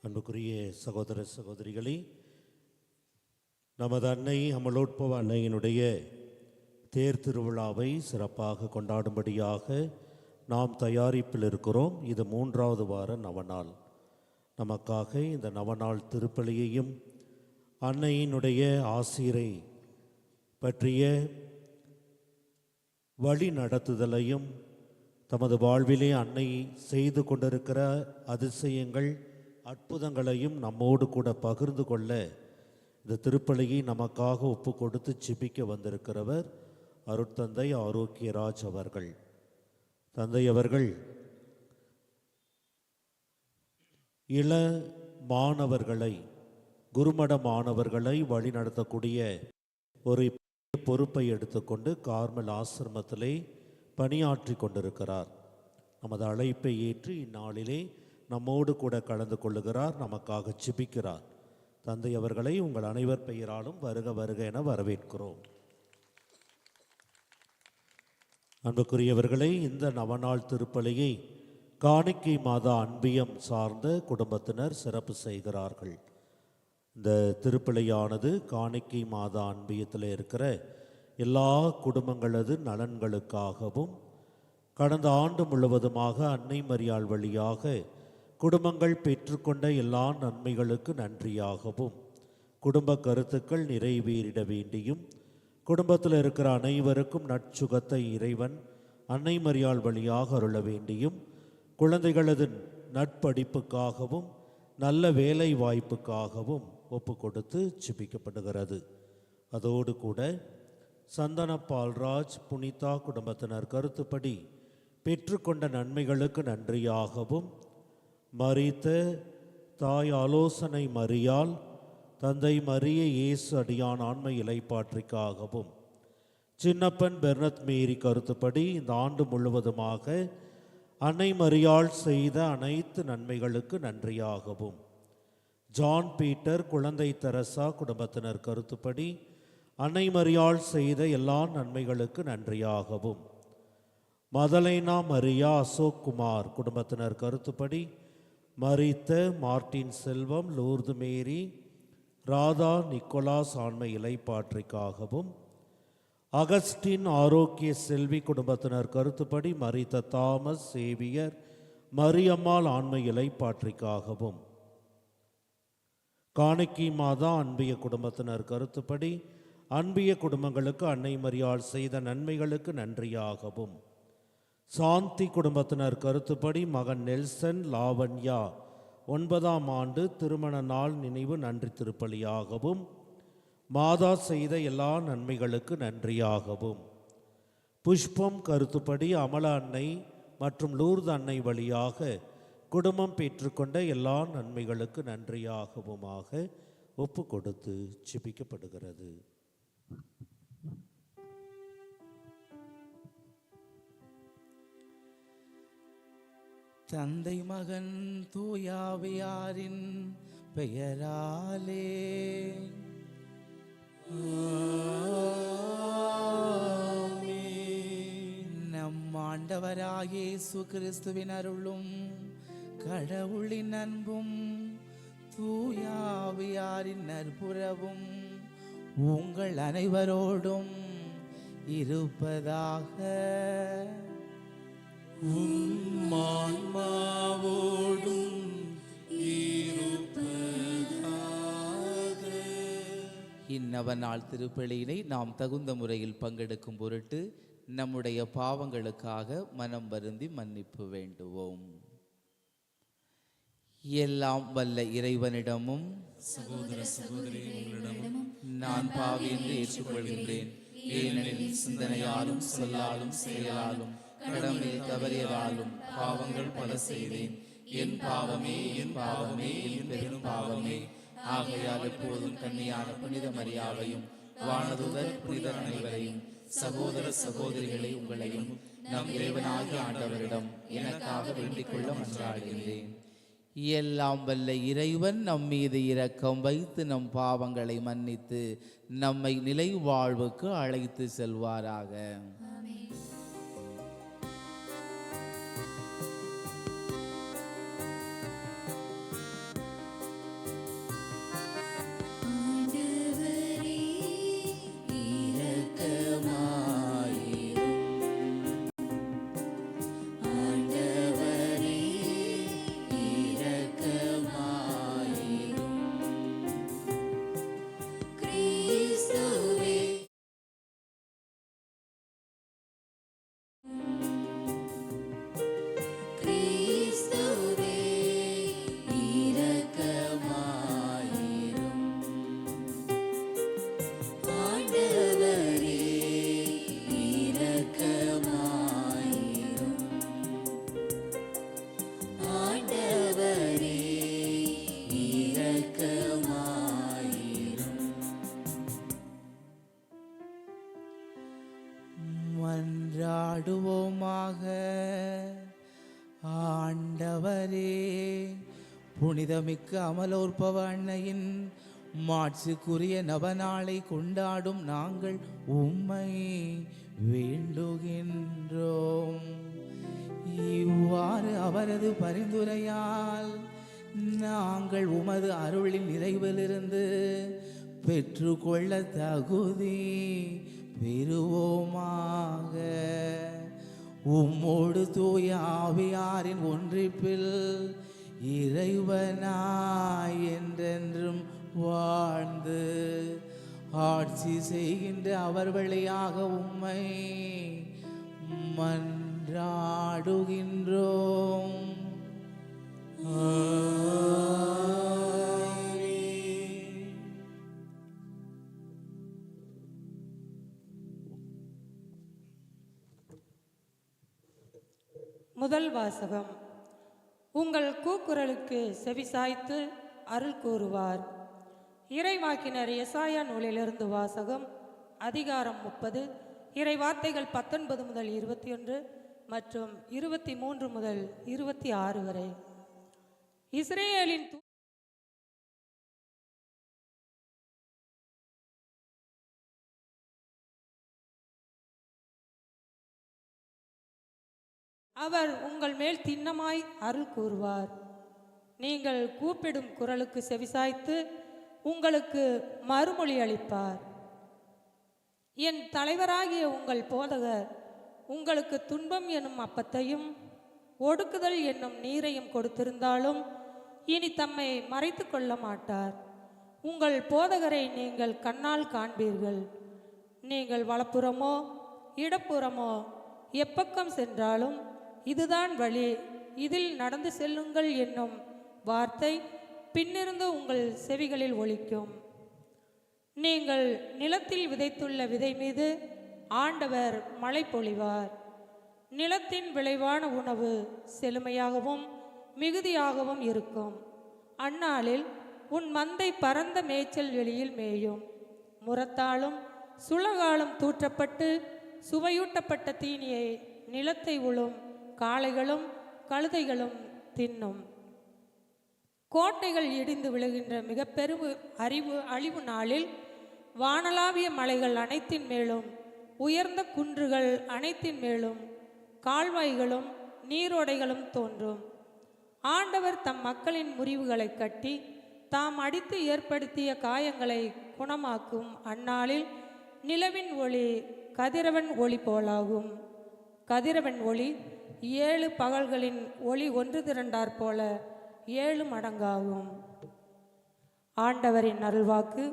அன்புக்குரிய சகோதர சகோதரிகளே, நமது அன்னை அமலோற்பவ அன்னையினுடைய தேர் திருவிழாவை சிறப்பாக கொண்டாடும்படியாக நாம் தயாரிப்பில் இருக்கிறோம். இது 3வது வார நவநாள். நமக்காக இந்த நவநாள் திருப்பலியையும் அன்னையினுடைய ஆசிரை பற்றிய வழி நடத்துதலையும் தமது வாழ்விலே அன்னை செய்து கொண்டிருக்கிற அதிசயங்கள் அற்புதங்களையும் நம்மோடு கூட பகிர்ந்து கொள்ள இந்த திருப்பலியை நமக்காக ஒப்பு கொடுத்து ஜெபிக்க வந்திருக்கிறவர் அருட்தந்தை ஆரோக்கியராஜ் அவர்கள். தந்தை அவர்கள் இள மாணவர்களை, குருமட மாணவர்களை வழி நடத்தக்கூடிய ஒரு பொறுப்பை எடுத்துக்கொண்டு கார்மல் ஆசிரமத்திலே பணியாற்றி கொண்டிருக்கிறார். நமது அழைப்பை ஏற்று இந்நாளிலே நம்மோடு கூட கலந்து கொள்ளுகிறார், நமக்காக ஜெபிக்கிறார். தந்தை அவர்களை உங்கள் அனைவர் பெயராலும் வருக வருக என வரவேற்கிறோம். அன்புக்குரியவர்களே, இந்த நவநாள் திருப்பலியை காணிக்கை மாதா அன்பியம் சார்ந்த குடும்பத்தினர் சிறப்பு செய்கிறார்கள். இந்த திருப்பலியானது காணிக்கை மாதா அன்பியத்தில் இருக்கிற எல்லா குடும்பங்களது நலன்களுக்காகவும் கடந்த ஆண்டு முழுவதுமாக அன்னை மரியாள் வழியாக குடும்பங்கள் பெற்றுக்கொண்ட எல்லா நன்மைகளுக்கு நன்றியாகவும், குடும்ப கருத்துக்கள் நிறைவேறிட வேண்டியும், குடும்பத்தில் இருக்கிற அனைவருக்கும் நற்சுகத்தை இறைவன் அன்னை மரியாள் வழியாக அருள வேண்டியும், குழந்தைகளது நட்படிப்புக்காகவும் நல்ல வேலை வாய்ப்புக்காகவும் ஒப்பு கொடுத்து ஜெபிக்கப்படுகிறது. அதோடு கூட சந்தன பால்ராஜ் புனிதா குடும்பத்தினர் கருத்துப்படி பெற்றுக்கொண்ட நன்மைகளுக்கு நன்றியாகவும், மரித்த தாய் ஆலோசனை மரியாள் தந்தை மரிய இயேசு அடியான் ஆன்மை இலைப்பாற்றிக்காகவும், சின்னப்பன் பெர்னத் மேரி கருத்துப்படி இந்த ஆண்டு முழுவதுமாக அன்னை மரியாள் செய்த அனைத்து நன்மைகளுக்கு நன்றியாகவும், ஜான் பீட்டர் குழந்தை தெரசா குடும்பத்தினர் கருத்துப்படி அன்னை மரியாள் செய்த எல்லா நன்மைகளுக்கு நன்றியாகவும், மதலைனா மரியா அசோக் குமார் குடும்பத்தினர் கருத்துப்படி மரித்த மார்ட்டின் செல்வம், லூர்து மேரி, ராதா நிக்கோலாஸ் ஆன்மை இலைப்பாற்றிக்காகவும், அகஸ்டின் ஆரோக்கிய செல்வி குடும்பத்தினர் கருத்துப்படி மரித்த தாமஸ் சேவியர் மரியம்மாள் ஆன்மை இலைப்பாற்றிக்காகவும், காணிக்கை மாதா அன்பிய குடும்பத்தினர் கருத்துப்படி அன்பிய குடும்பங்களுக்கு அன்னை மரியாள் செய்த நன்மைகளுக்கு நன்றியாகவும், சாந்தி குடும்பத்தினர் கருத்துப்படி மகன் நெல்சன் லாவண்யா 9ஆம் ஆண்டு திருமண நாள் நினைவு நன்றி திருப்பலியாகவும், மாதா செய்த எல்லா நன்மைகளுக்கு நன்றியாகவும், புஷ்பம் கருத்துப்படி அமல அன்னை மற்றும் லூர்து அன்னை வழியாக குடும்பம் பெற்றுக்கொண்ட எல்லா நன்மைகளுக்கு நன்றியாகவுமாக ஒப்பு கொடுத்து ஜெபிக்கப்படுகிறது. தந்தை மகன் தூயாவியாரின் பெயராலே நம் ஆண்டவராகிய இயேசு கிறிஸ்துவின் அருளும் கடவுளின் அன்பும் தூயாவியாரின் நற்புறவும் உங்கள் அனைவரோடும் இருப்பதாக. ஆன்மாவோடும் இருப்பதாக. இந்நவநாள் திருப்பலியினை நாம் தகுந்த முறையில் பங்கெடுக்கும் பொருட்டு நம்முடைய பாவங்களுக்காக மனம் வருந்தி மன்னிப்பு வேண்டுவோம். எல்லாம் வல்ல இறைவனிடமும் சகோதர சகோதரிகளிடமும் நான் பாவி என்று ஏற்றுக்கொள்கின்றேன். ஏனெனில் சிந்தனையாலும் சொல்லாலும் செயலாலும் கடமையில் தவறியதாலும் பாவங்கள் பல செய்தேன். என் பாவமே என் பாவமே என் பெரும் பாவமே. ஆகையால் எப்போதும் கன்னியான புனித மரியாவையும் வானதுதர் புனிதர் அனைவரையும் சகோதர சகோதரிகளை உங்களையும் நம் இறைவனாகிய ஆண்டவரிடம் எனக்காக வேண்டிக் கொள்ள மன்றாடுகின்றேன். எல்லாம் வல்ல இறைவன் நம் மீது இரக்கம் வைத்து நம் பாவங்களை மன்னித்து நம்மை நிலை வாழ்வுக்கு அழைத்து செல்வாராக. புனிதமிக்க அமலோற்பவ அன்னையின் மாட்சிக்குரிய நவநாளை கொண்டாடும் நாங்கள் உம்மை வேண்டுகின்றோம். இவ்வாறு அவரது பரிந்துரையால் நாங்கள் உமது அருளின் நிறைவிலிருந்து பெற்றுக்கொள்ள தகுதி பெறுவோமாக. உம்மோடு தூய ஆவியாரின் ஒன்றிப்பில் இறைவனாய் என்றென்றும் வாழ்ந்து ஆட்சி செய்கின்ற அவர் வழியாக உம்மை மன்றாடுகின்றோம். முதல் வாசகம். உங்கள் கூக்குரலுக்கு செவிசாய்த்து அருள் கூறுவார். இறைவாக்கினர் எசாயா நூலிலிருந்து வாசகம். அதிகாரம் 30, இறை வார்த்தைகள் 19 முதல் 21 மற்றும் 23 முதல் 26 வரை. இஸ்ரேலின் அவர் உங்கள் மேல் திண்ணமாய் அருள் கூறுவார். நீங்கள் கூப்பிடும் குரலுக்கு செவிசாய்த்து உங்களுக்கு மறுமொழி அளிப்பார். என் தலைவராகிய உங்கள் போதகர் உங்களுக்கு துன்பம் என்னும் அப்பத்தையும் ஒடுக்குதல் என்னும் நீரையும் கொடுத்திருந்தாலும் இனி தம்மை மறைத்து கொள்ள மாட்டார். உங்கள் போதகரை நீங்கள் கண்ணால் காண்பீர்கள். நீங்கள் வலப்புறமோ இடப்புறமோ எப்பக்கம் சென்றாலும் இதுதான் வழி, இதில் நடந்து செல்லுங்கள் என்னும் வார்த்தை பின்னிருந்து உங்கள் செவிகளில் ஒலிக்கும். நீங்கள் நிலத்தில் விதைத்துள்ள விதை மீது ஆண்டவர் மழை பொழிவார். நிலத்தின் விளைவான உணவு செழுமையாகவும் மிகுதியாகவும் இருக்கும். அந்நாளில் உன் மந்தை பரந்த மேய்ச்சல் வெளியில் மேயும். முரத்தாலும் சுளகாலும் தூற்றப்பட்டு சுவையூட்டப்பட்ட தீனியை நிலத்தை உழும் காளைகளும் கழுதைகளும் தின்னும். கோட்டைகள் இடிந்து விழுகின்ற மிக பெரும் அழிவு நாளில் வானளாவிய மலைகள் அனைத்தின் மேலும் உயர்ந்த குன்றுகள் அனைத்தின் மேலும் கால்வாய்களும் நீரோடைகளும் தோன்றும். ஆண்டவர் தம் மக்களின் முறிவுகளை கட்டி தாம் அடித்து ஏற்படுத்திய காயங்களை குணமாக்கும் அந்நாளில் நிலவின் ஒளி கதிரவன் ஒளி போலாகும். கதிரவன் ஒளி 7 பகல்களின் ஒளி ஒன்று திரண்டாற் போல 7 மடங்காகும். ஆண்டவரின் அருள்வாக்கு.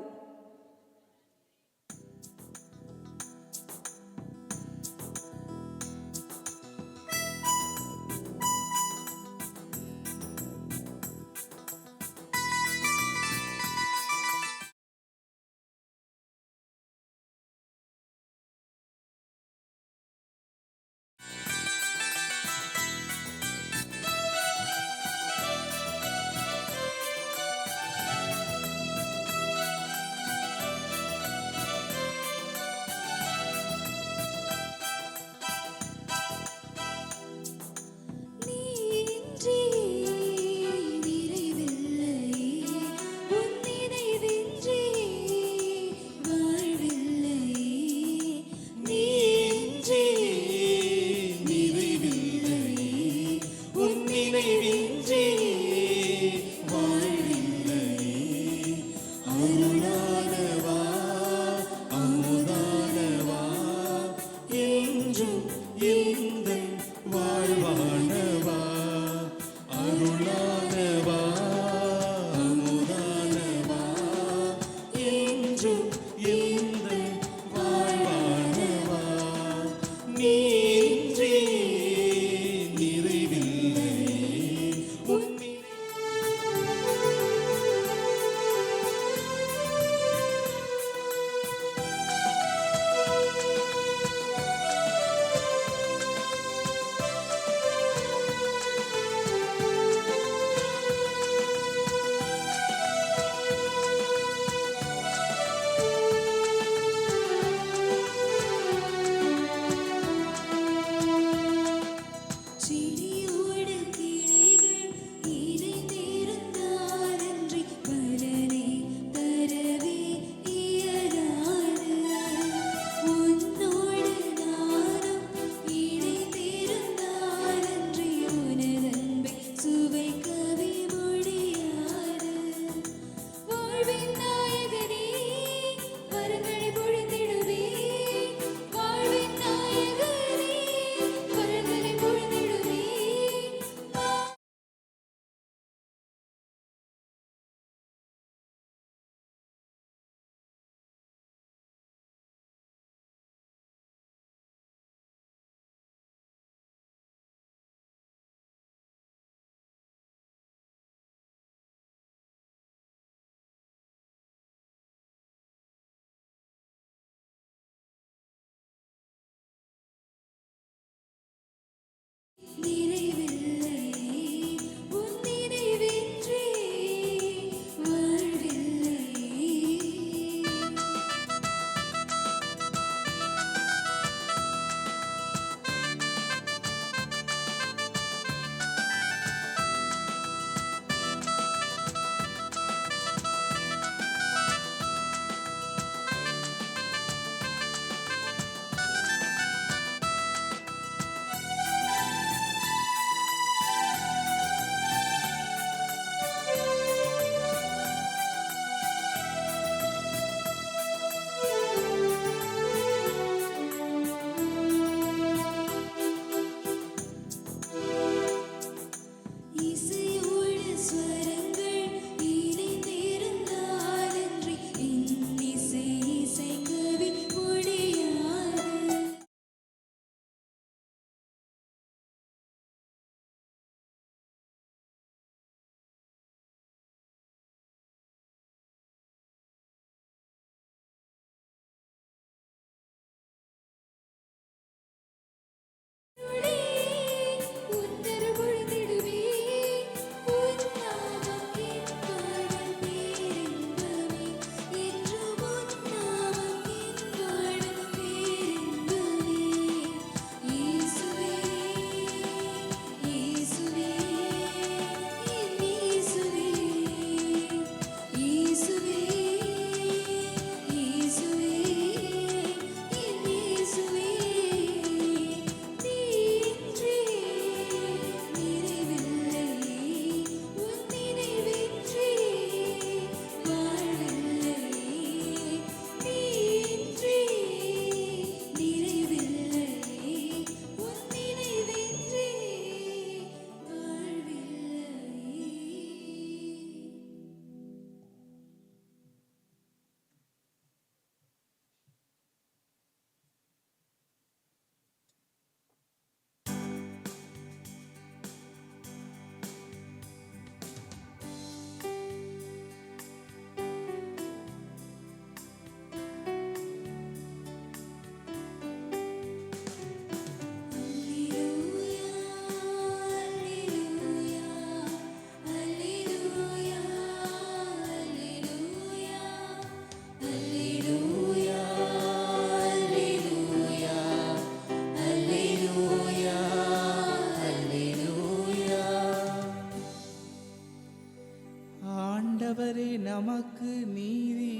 ஆண்டவரே நமக்கு நீதி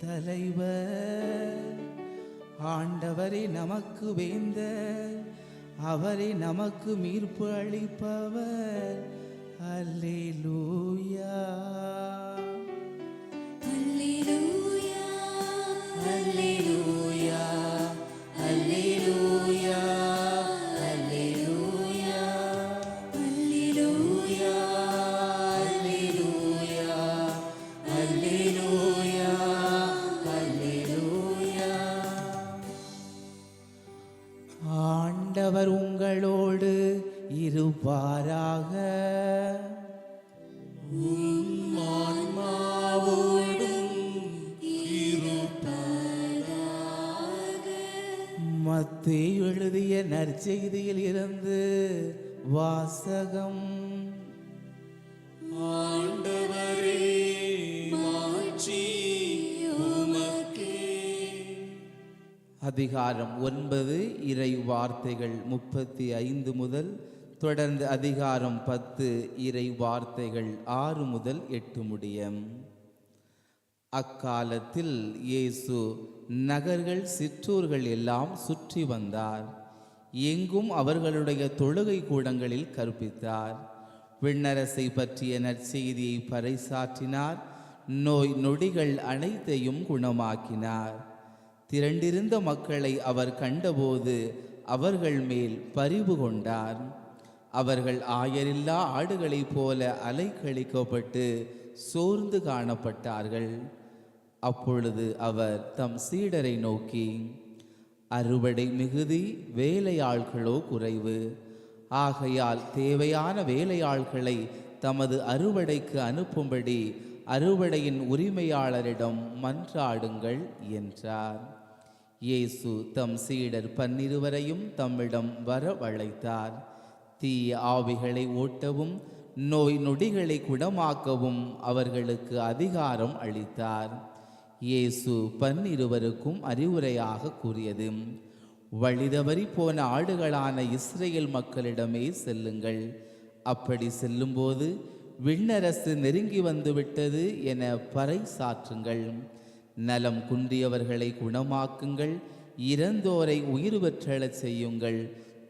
தலைவர், ஆண்டவரே நமக்கு வேந்தர், அவரே நமக்கு மீட்பு அளிப்பவர். அல்லேலூயா அல்லேலூயா அல்லேலூயா அல்லேலூயா அல்லேலூயா அல்லேலூயா அல்லேலூயா அல்லேலூயா அல்லேலூயா. ஆண்டவர் உங்களோடு இருப்பாராக. மத்தேயு எழுதிய நற்செய்தியில் இருந்து வாசகம். ஆண்டவரே மாட்சி உமக்கே. அதிகாரம் 9 இறை வார்த்தைகள் 35 முதல் தொடர்ந்து அதிகாரம் 10 இறை வார்த்தைகள் 6 முதல் 8 முடியும். அக்காலத்தில் இயேசு நகர்கள் சிற்றூர்கள் எல்லாம் சுற்றி வந்தார். எங்கும் அவர்களுடைய தொழுகை கூடங்களில் கற்பித்தார். விண்ணரசை பற்றிய நற்செய்தியை பறைசாற்றினார். நோய் நொடிகள் அனைத்தையும் குணமாக்கினார். திரண்டிருந்த மக்களை அவர் கண்டபோது அவர்கள் மேல் பரிவு கொண்டார். அவர்கள் ஆயரில்லா ஆடுகளைப் போல அலைக்கழிக்கப்பட்டு சோர்ந்து காணப்பட்டார்கள். அப்பொழுது அவர் தம் சீடரை நோக்கி, அறுவடை மிகுதி, வேலையாள்களோ குறைவு. ஆகையால் தேவையான வேலையாள்களை தமது அறுவடைக்கு அனுப்பும்படி அறுவடையின் உரிமையாளரிடம் மன்றாடுங்கள் என்றார். இயேசு தம் சீடர் 12 தம்மிடம் வரவழைத்தார். தீய ஆவிகளை ஓட்டவும் நோய் நொடிகளை குணமாக்கவும் அவர்களுக்கு அதிகாரம் அளித்தார். இயேசு 12 அறிவுரையாக கூறியது, வழிதவறி போன ஆடுகளான இஸ்ரேல் மக்களிடமே செல்லுங்கள். அப்படி செல்லும்போது விண்ணரசு நெருங்கி வந்துவிட்டது என பறைசாற்றுங்கள். நலம் குன்றியவர்களை குணமாக்குங்கள். இறந்தோரை உயிர் பெற்றெழச் செய்யுங்கள்.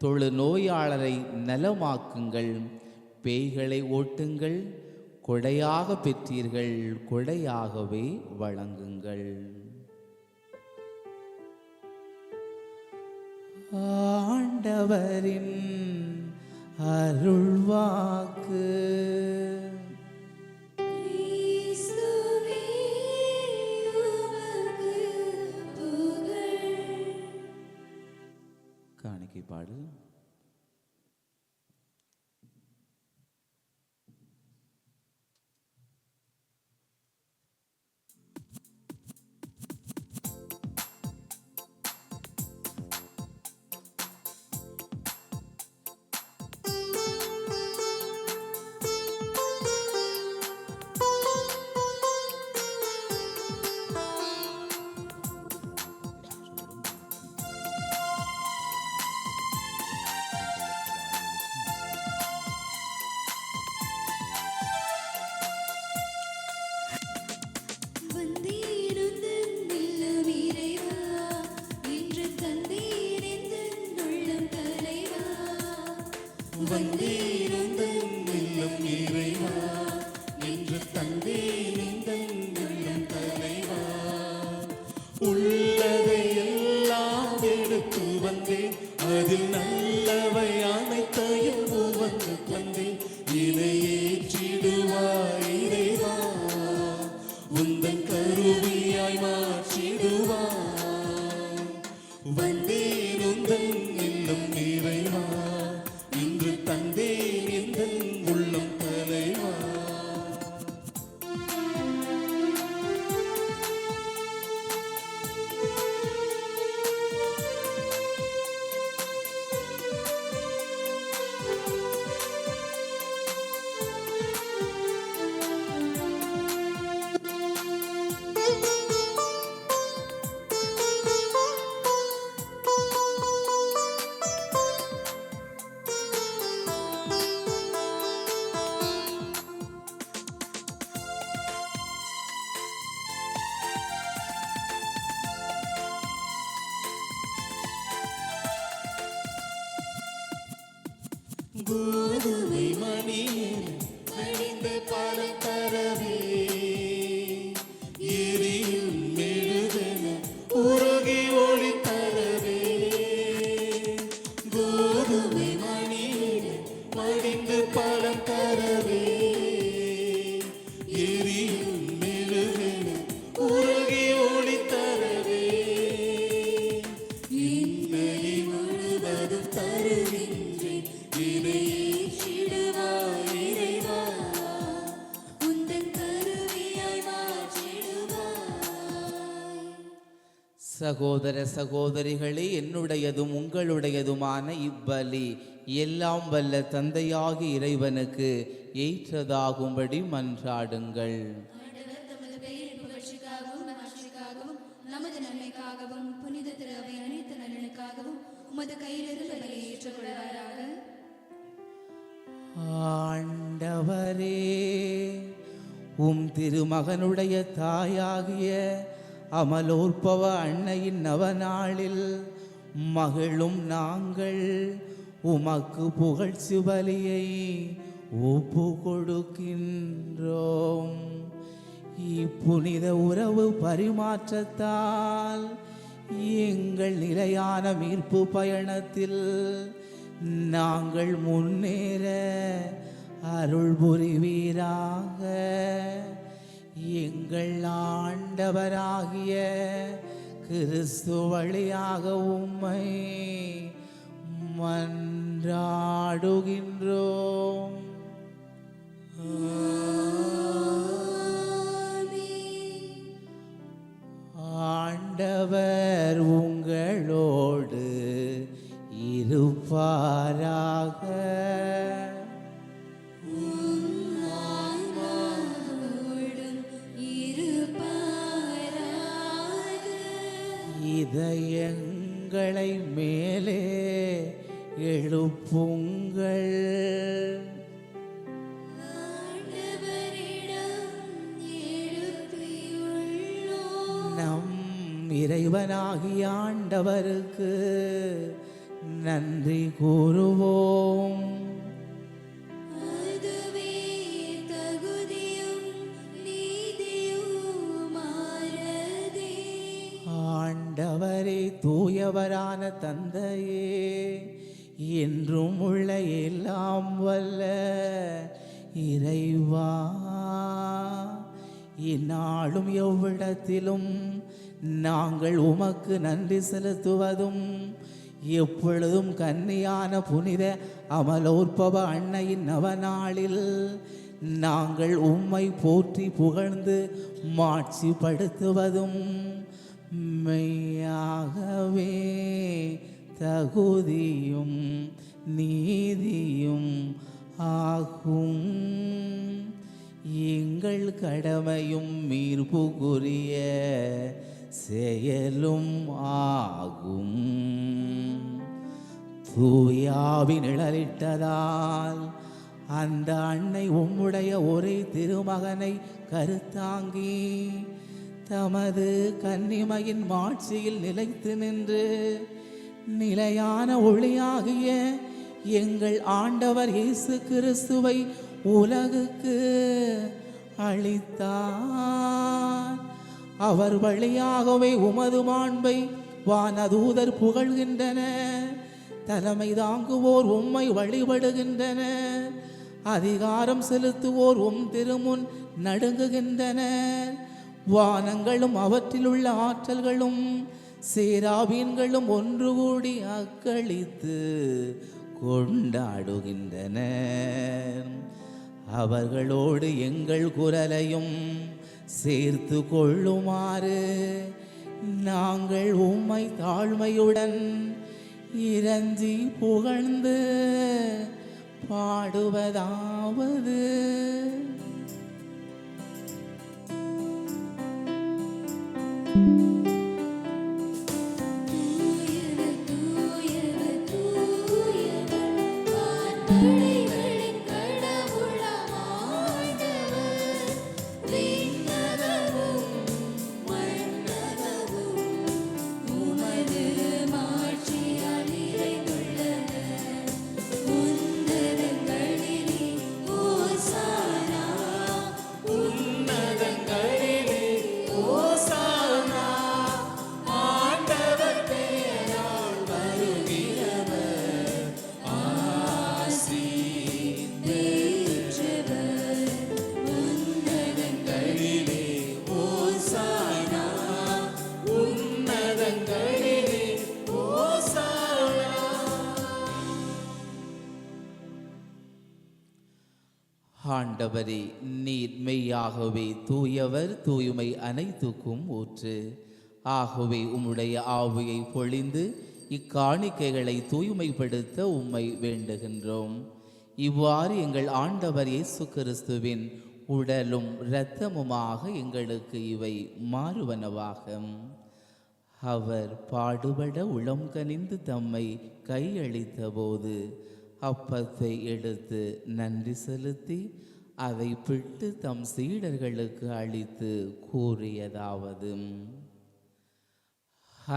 தொழு நோயாளரை நலமாக்குங்கள். பேய்களை ஓட்டுங்கள். கொடையாக பெற்றீர்கள், கொடையாகவே வழங்குங்கள். ஆண்டவரின் அருள்வாக்கு. வந்தேன் இல்லம் இறைவா என்று தந்தேன் இல்லம் தலைவா. உள்ளதை எல்லாம் எடுத்து வந்தேன், அதில் நல்லவை அனைத்தையும் வந்து தந்தேன். இதை ஏற்றிடுவாய் இறைவா, உந்தன் கருவியாய் மாற்றிடுவாய். வந்தேன் உந்தன் இல்லம் இறைவா, இன்று தந்தேன் எந்தன் உள்ளம் தலைவா. கோதுமை மணியில் அணிந்த பழம் தரவே, எரியும் மெழுகென உருகி ஒளி தரவே. கோதுமை மணியில் மடிந்து பழம் தரவே, எரியும் மெழுகென உருகி ஒளி தரவே. இன்னடி முழுவதும் தருகின்றேன், இதை ஏற்றிடுவாய் இறைவா, உந்தன் கருவியாய் மாற்றிடுவாய். சகோதர சகோதரிகளே, என்னுடையதும் உங்களுடையதுமான இவ்வலி எல்லாம் வல்ல தந்தையாகி இறைவனுக்கு ஏற்றதாகும்படி மன்றாடுங்கள். ஆண்டவர் தமது பெயரின் புகழ்ச்சிக்காகவும் மாட்சிக்காகவும் நமது நன்மைக்காகவும் புனித திரு அவை அனைத்து நலனுக்காகவும் உமது கையிலிருந்து பலியை ஏற்றுக்கொள்வாராக. ஆண்டவரே, உம் திருமகனுடைய தாயாகிய அமலோற்பவ அன்னையின் நவநாளில் மகிழும் நாங்கள் உமக்கு புகழ்ச்சி பலியை ஒப்பு கொடுக்கின்றோம். இப்புனித உறவு பரிமாற்றத்தால் எங்கள் நிலையான மீட்பு பயணத்தில் நாங்கள் முன்னேற அருள் புரிவீராக. எங்கள் ஆண்டவராகிய கிறிஸ்து வழியாக உம்மை மன்றாடுகின்றோம். ஆண்டவர் உங்களோடு இருப்பாராக. இதயங்களை மேலே எழுப்புங்கள். நம் இறைவனாகிய ஆண்டவருக்கு நன்றி கூறுவோம். ஆண்டவரே, தூயவரான தந்தையே, என்றும் உள்ள எல்லாம் வல்ல இறைவா, இந்நாளும் எவ்விடத்திலும் நாங்கள் உமக்கு நன்றி செலுத்துவதும் எப்பொழுதும் கன்னியான புனித அமலோற்பவ அன்னையின் நவநாளில் நாங்கள் உம்மை போற்றி புகழ்ந்து மாட்சிப்படுத்துவதும் மெய்யாகவே தகுதியும் நீதியும் ஆகும். எங்கள் கடமையும் மீட்புக்குரிய செயலும் ஆகும். தூயாவி நிழலிட்டதால் அந்த அன்னை உம்முடைய ஒரே திருமகனை கருத்தாங்கி தமது கன்னிமையின் மாட்சியில் நிலைத்து நின்று நிலையான ஒளியாகிய எங்கள் ஆண்டவர் இயேசு கிறிஸ்துவை உலகுக்கு அளித்தார். அவர் வழியாகவே உமது மாண்பை வானதூதர் புகழ்கின்றனர். தலைமை தாங்குவோர் உம்மை வழிபடுகின்றனர். அதிகாரம் செலுத்துவோர் திருமுன் நடுங்குகின்றனர். வானங்களும் அவற்றிலுள்ள ஆற்றல்களும் சேராபீன்களும் ஒன்று கூடி அக்களித்து கொண்டாடுகின்றனர். அவர்களோடு எங்கள் குரலையும் சேர்த்து கொள்ளுமாறு நாங்கள் உம்மை தாழ்மையுடன் இறைஞ்சி புகழ்ந்து பாடுவதாவது. தூயவர் தூயவர் தூயவர் வான்படைகளின் கடவுளாம் ஆண்டவர். விண்ணகமும் மண்ணகமும் உமது மாட்சியால் நிறைந்துள்ளன. உன்னதங்களிலே ஓசானா, உன்னதங்களிலே ஓசானா. ஆண்டவர் பெயரால் வருகிறவர் ஆசி பெற்றவர். உன்னதங்களிலே ஓசானா, உன்னதங்களிலே ஓசானா. ஆண்டவரே, நீர் மெய்யாகவே தூயவர், தூய்மை அனைத்துக்கும் ஊற்று. ஆகவே உம்முடைய ஆவியை பொழிந்து இக்காணிக்கைகளை தூய்மைப்படுத்த உம்மை வேண்டுகின்றோம். இவ்வாறு எங்கள் ஆண்டவர் இயேசு கிறிஸ்துவின் உடலும் இரத்தமுமாக எங்களுக்கு இவை மாறுவனவாக. அவர் பாடுபட உளம் கனிந்து தம்மை கையளித்த போது அப்பத்தை எடுத்து நன்றி செலுத்தி அதை பிட்டு தம் சீடர்களுக்கு அளித்து கூறியதாவது: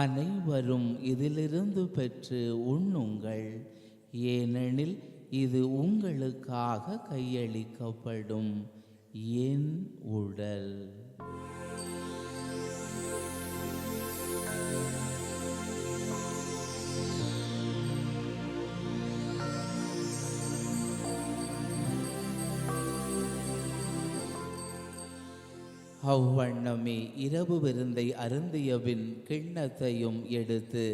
அனைவரும் இதிலிருந்து பெற்று உண்ணுங்கள், ஏனெனில் இது உங்களுக்காக கையளிக்கப்படும் என் உடல். அவ்வண்ணமே இரவு விருந்தை அருந்தியபின் கிண்ணத்தையும் எடுத்து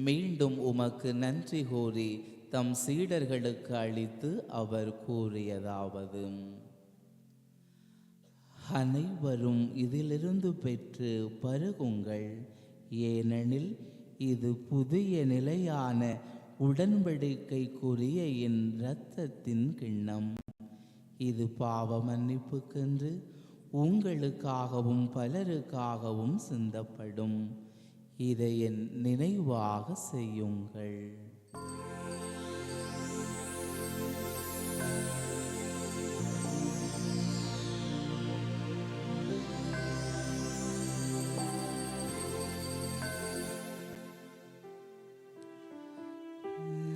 மீண்டும் உமக்கு நன்றி கூறி தம் சீடர்களுக்கு அளித்து அவர் கூறியதாவது: அனைவரும் இதிலிருந்து பெற்று பருகுங்கள், ஏனெனில் இது புதிய நிலையான உடன்படிக்கைக்குரிய என் இரத்தத்தின் கிண்ணம். இது பாவ மன்னிப்புக்கென்று உங்களுக்காகவும் பலருக்காகவும் சிந்தப்படும். இதை என் நினைவாக செய்யுங்கள்.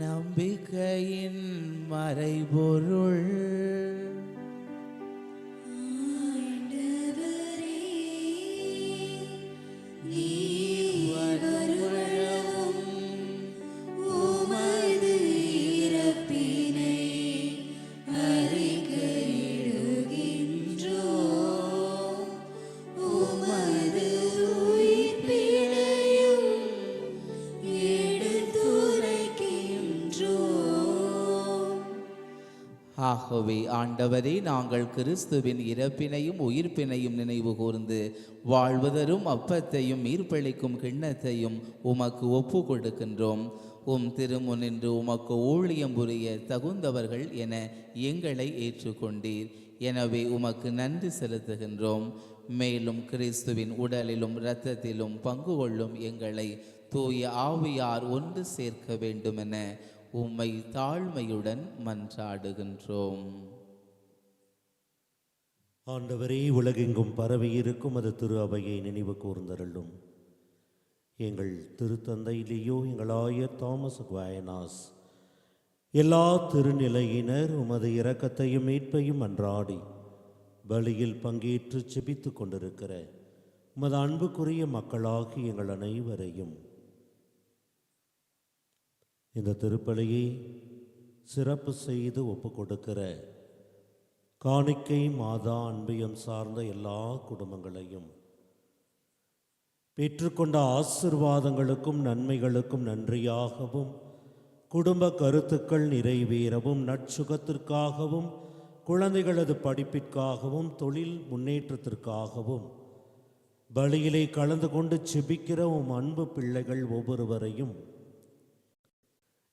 நம்பிக்கையின் மறைபொருள். ஆகவே ஆண்டவரே, நாங்கள் கிறிஸ்துவின் இறப்பினையும் உயிர்ப்பினையும் நினைவு கூர்ந்து வாழ்வதரும் அப்பத்தையும் ஈர்ப்பளிக்கும் கிண்ணத்தையும் உமக்கு ஒப்பு கொடுக்கின்றோம். உம் திருமுனின்று உமக்கு ஊழியம் புரிய தகுந்தவர்கள் என எங்களை ஏற்றுக்கொண்டீர். எனவே உமக்கு நன்றி செலுத்துகின்றோம். மேலும் கிறிஸ்துவின் உடலிலும் இரத்தத்திலும் பங்கு கொள்ளும் எங்களை தூய ஆவியார் ஒன்று சேர்க்க வேண்டுமென உம்மை தாழ்மையுடன் மன்றாடுகின்றோம். ஆண்டவரே, உலகெங்கும் பரவியிருக்கும் அது திரு அவையை நினைவு கூர்ந்தருளும். எங்கள் திருத்தந்தை லியோ, எங்கள் ஆயர் தாமஸ் அக்வைனாஸ், எல்லா திருநிலையினர் உமது இரக்கத்தையும் மீட்பையும் அன்றாடி பலியில் பங்கேற்று செபித்து கொண்டிருக்கிற உமது அன்புக்குரிய மக்களாகி எங்கள் அனைவரையும் இந்த திருப்பலியை சிறப்பு செய்து ஒப்பு கொடுக்கிற காணிக்கை மாதா அன்பியம் சார்ந்த எல்லா குடும்பங்களையும் பெற்றுக்கொண்ட ஆசிர்வாதங்களுக்கும் நன்மைகளுக்கும் நன்றியாகவும் குடும்ப கருத்துக்கள் நிறைவேறவும் நற்சுகத்திற்காகவும் குழந்தைகளது படிப்பிற்காகவும் தொழில் முன்னேற்றத்திற்காகவும் பலியிலே கலந்து கொண்டு செபிக்கிற உம் அன்பு பிள்ளைகள் ஒவ்வொருவரையும்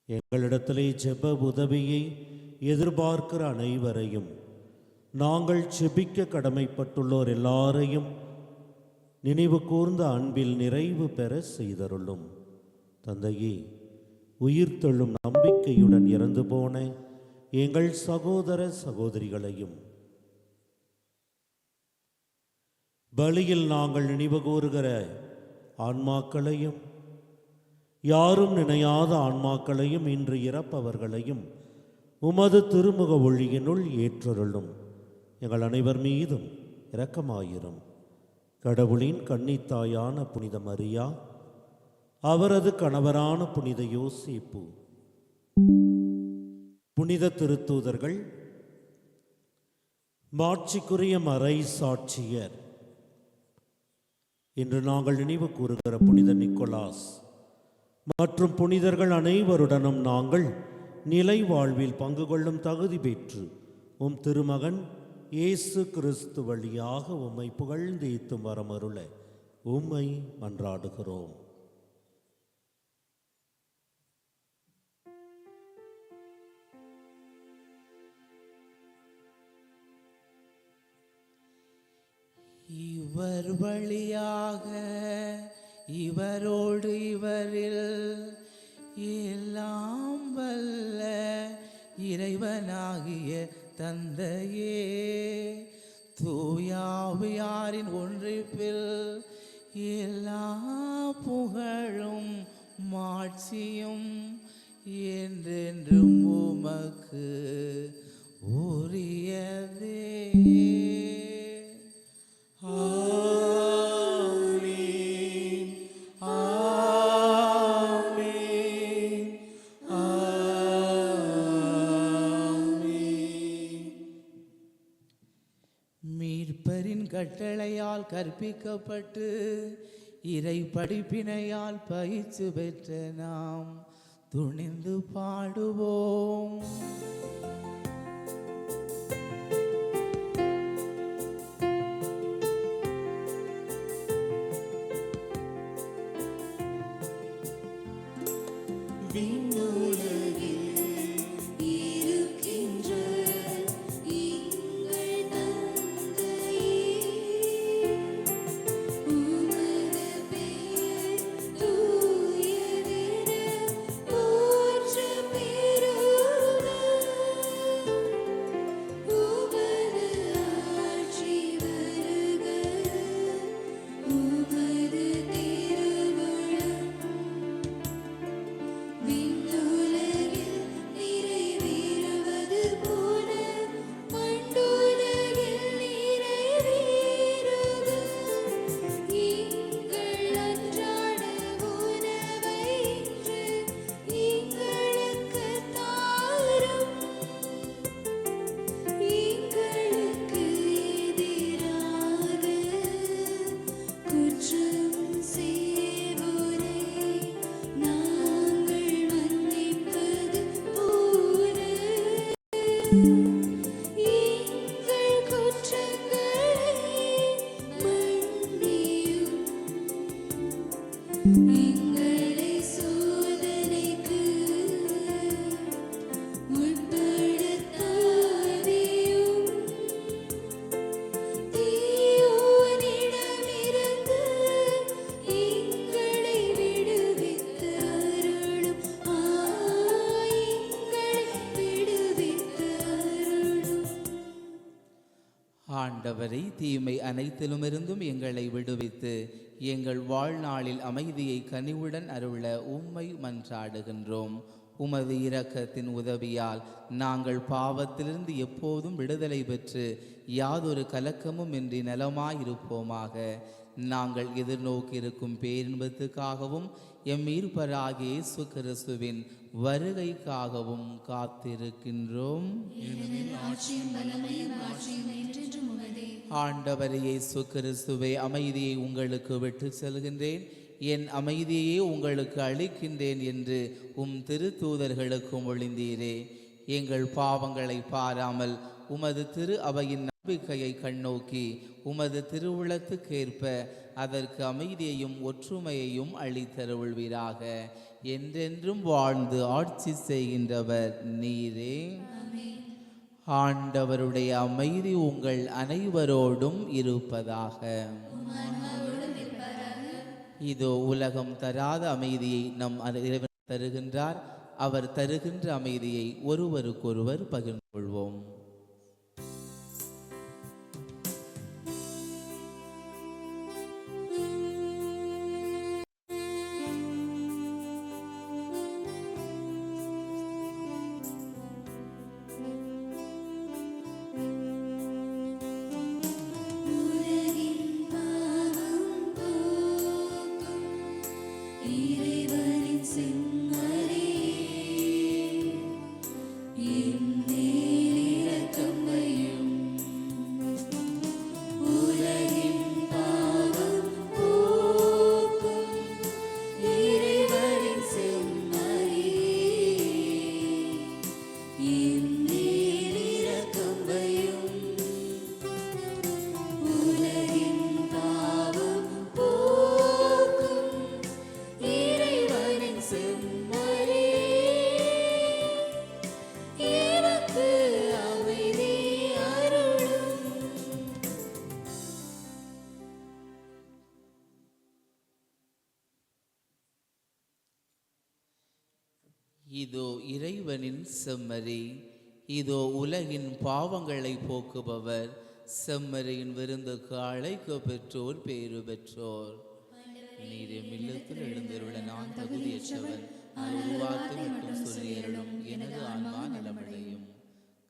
எங்களிடத்திலே ஜெப உதவியை எதிர்பார்க்கிற அனைவரையும் நாங்கள் செபிக்க கடமைப்பட்டுள்ளோர் எல்லாரையும் நினைவு கூர்ந்த அன்பில் நிறைவு பெற செய்தருளும். தந்தையே, உயிர்த்தெழும் நம்பிக்கையுடன் இறந்து போன எங்கள் சகோதர சகோதரிகளையும் பலியில் நாங்கள் நினைவு கூறுகிற ஆன்மாக்களையும் யாரும் நினையாத ஆன்மாக்களையும் இன்று இறப்பவர்களையும் உமது திருமுக ஒளியினுள் ஏற்றருளும். எங்கள் அனைவர் மீதும் இரக்கமாயிரும். கடவுளின் கன்னித்தாயான புனித மரியா, அவரது கணவரான புனித யோசேப்பு, புனித திருத்தூதர்கள், மாட்சிக்குரிய மறை சாட்சியர், இன்று நாங்கள் நினைவு கூறுகிற புனித நிக்கோலாஸ் மற்றும் புனிதர்கள் அனைவருடனும் நாங்கள் நிலை வாழ்வில் பங்கு கொள்ளும் தகுதி பெற்று உம் திருமகன் இயேசு கிறிஸ்து வழியாக உம்மை புகழ்ந்தேத்தும் வரமருள உம்மை மன்றாடுகிறோம். இவர் வழியாக இவரோடு இவரில் எல்லாம் வல்ல இறைவனாகிய தந்தையே, தூயாவியாரின் ஒன்றிப்பில் எல்லா புகழும் மாட்சியும் என்றென்றும் உமக்கு உரியதே. ஆமென், ஆமென், ஆமென். மீட்பரின் கட்டளையால் கற்பிக்கப்பட்டு இறை படிப்பினையால் பயிற்சி பெற்ற நாம் துணிந்து பாடுவோம். ஆண்டவரை, தீமை அனைத்திலுமிருந்தும் எங்களை விடுவித்து எங்கள் வாழ்நாளில் அமைதியை கனிவுடன் அருள உம்மை மன்றாடுகின்றோம். உமது இரக்கத்தின் உதவியால் நாங்கள் பாவத்திலிருந்து எப்போதும் விடுதலை பெற்று யாதொரு கலக்கமும் இன்றி நலமாயிருப்போமாக. நாங்கள் எதிர்நோக்கியிருக்கும் பேரின்பத்துக்காகவும் எம் மீட்பராகிய இயேசு கிறிஸ்துவின் வருகைக்காகவும் காத்திருக்கின்றோம். ஆட்சியும் வல்லமையும் ஆட்சியும் என்றென்றும் உமதே. ஆண்டவரே இயேசு கிறிஸ்துவே, அமைதியை உங்களுக்கு விட்டு செல்கின்றேன், என் அமைதியையே உங்களுக்கு அளிக்கின்றேன் என்று உம் திருத்தூதர்களுக்கு மொழிந்தீரே. எங்கள் பாவங்களை பாராமல் உமது திரு அவையின் நம்பிக்கையை கண்ணோக்கி உமது திருவுளத்துக்கேற்ப அதற்கு அமைதியையும் ஒற்றுமையையும் அளித்தருள்வீராக. என்றென்றும் வாழ்ந்து ஆட்சி செய்கின்றவர் நீரே. ஆண்டவருடைய அமைதி உங்கள் அனைவரோடும் இருப்பதாக. இதோ உலகம் தராத அமைதியை நம் இறைவன் தருகின்றார். அவர் தருகின்ற அமைதியை ஒருவருக்கொருவர் பகிர்ந்து கொள்வோம். இதோ இறைவனின் செம்மறி, இதோ உலகின் பாவங்களை போக்குபவர். செம்மறியின் விருந்துக்கு அழைக்க பெற்றோர் பேறு பெற்றோர். நீரே இல்லத்தில் எழுந்தருள நான் தகுதியற்றவன், ஒரு வார்த்தை மட்டும் சொல்லியருளும், எனது ஆன்மா நலமடையும்.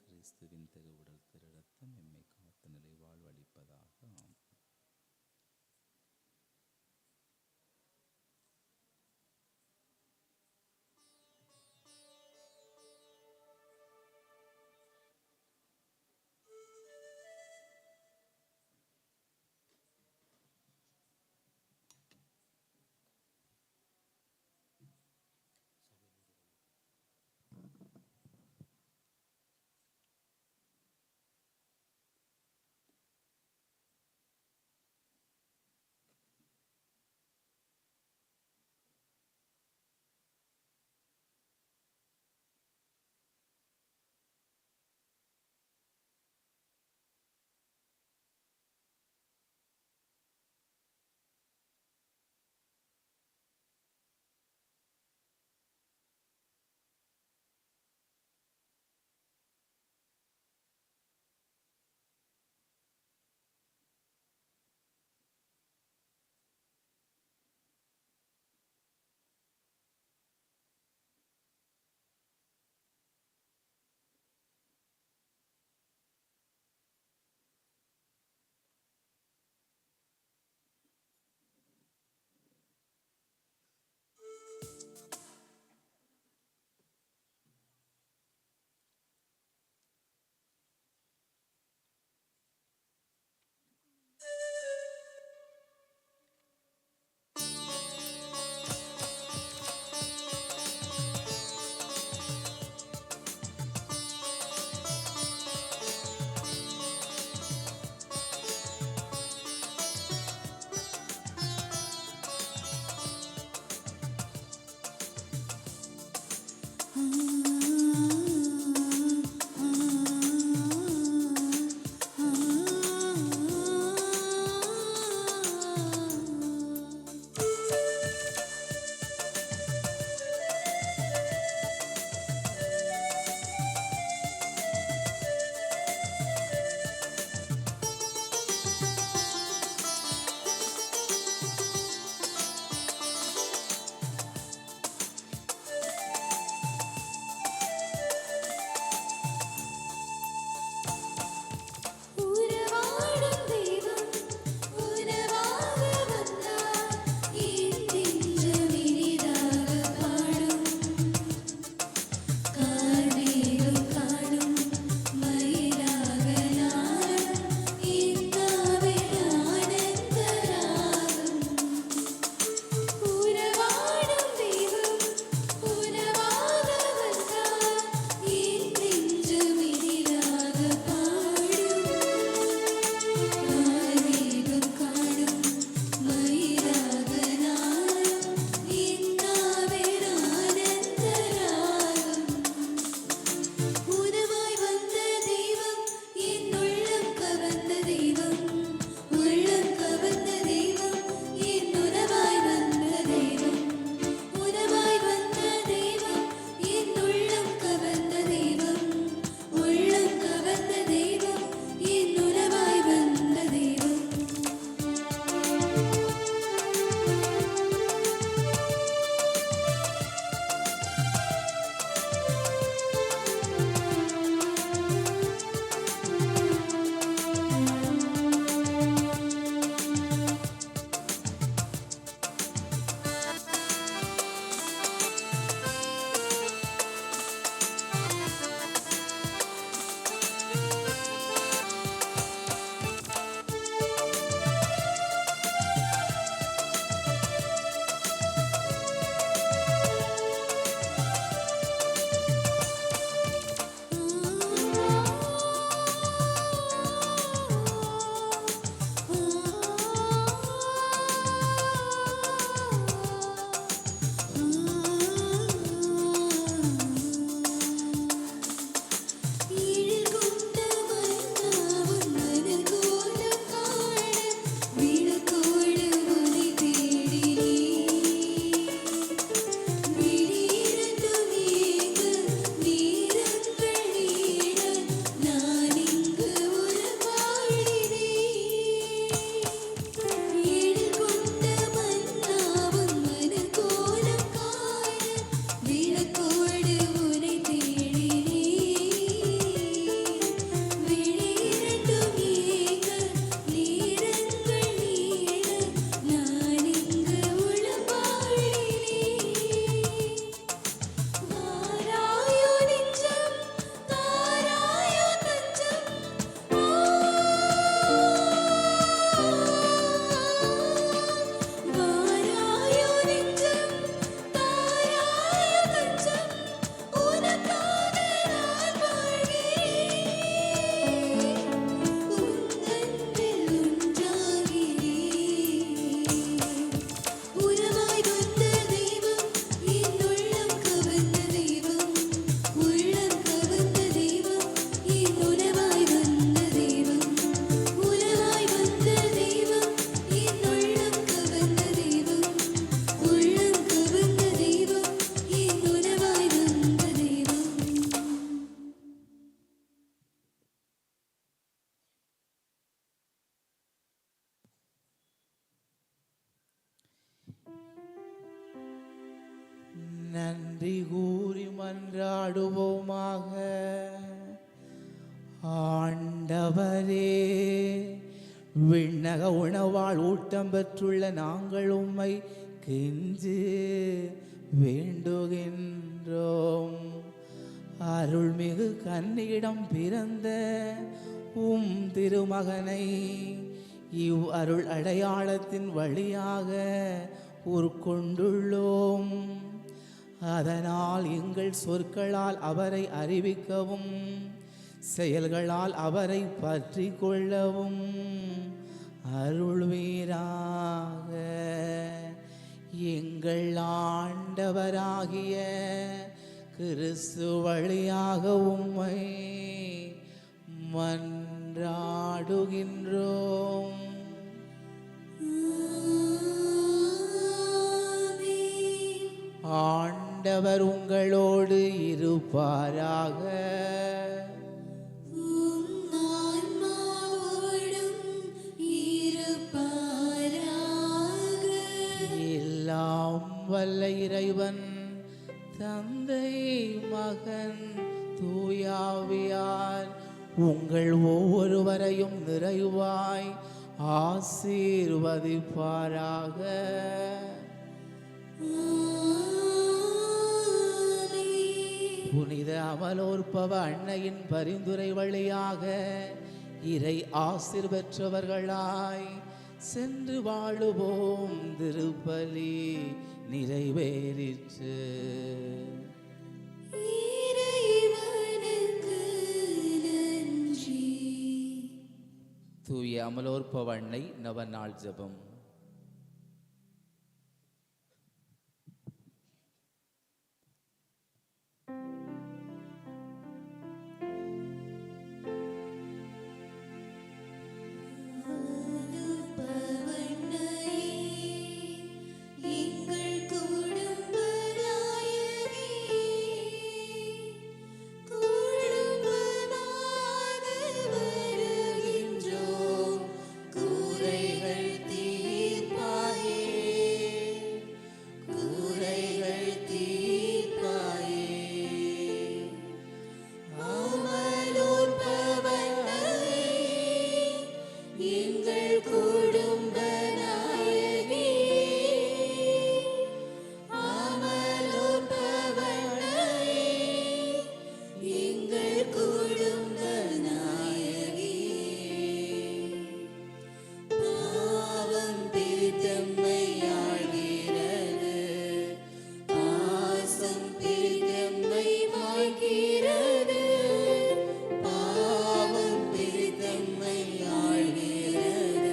கிறிஸ்துவின் திருவுடல் திரு ரத்தம் எம்மை காத்து நிலை வாழ்வளிப்பதாக. நன்றி கூறி மன்றாடுவோமாக. ஆண்டவரே, விண்ணக உணவால் ஊட்டம் பெற்றுள்ள நாங்கள் உம்மை கெஞ்சு வேண்டுகின்றோம். அருள்மிகு கன்னியிடம் பிறந்த உம் திருமகனை இவ் அருள் அடையாளத்தின் வழியாக உட்கொண்டுள்ளோம். அதனால் எங்கள் சொற்களால் அவரை அறிவிக்கவும் செயல்களால் அவரை பற்றி கொள்ளவும் அருள்வீராக. எங்கள் ஆண்டவராகிய கிறிஸ்து வழியாக உம்மை மன்றாடுகின்றோம். ஆண்டவர் உங்களோடு இருப்பாராக. எல்லாம் வல்ல இறைவன் தந்தை மகன் தூயாவியார் உங்கள் ஒவ்வொருவரையும் நிறைவாய் ஆசீர்வதிப்பாராக. புனித அமலோற்பவ அன்னையின் பரிந்துரை வழியாக இறை ஆசீர் பெற்றவர்களாய் சென்று வாழுவோம். திருப்பலி நிறைவேறிற்று. தூய அமலோற்பவ அன்னை நவநாள் ஜெபம். ஆழ்கிறது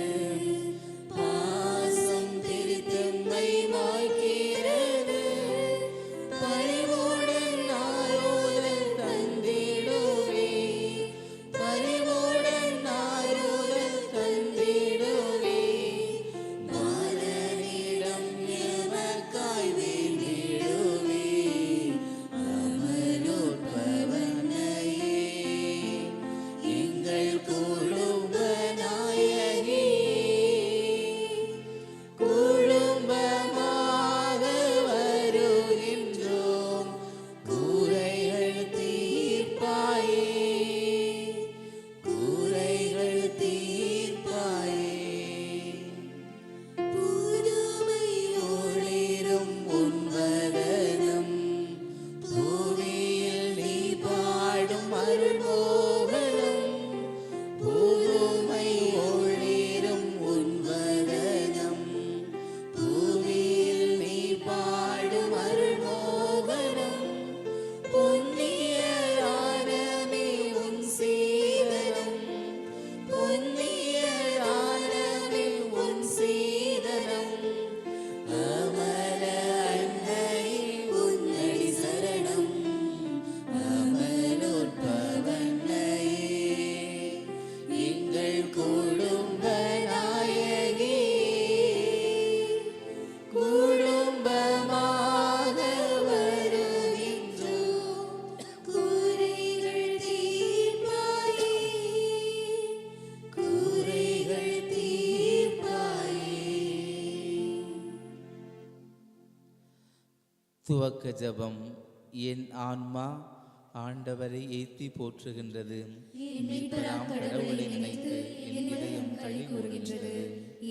துவக்க ஜெபம். என் ஆன்மா ஆண்டவரை ஏத்தி போற்றுகின்றது. என் மீட்பராம் கடவுளை நினைத்து என் இதயம் களி கூறுகின்றது.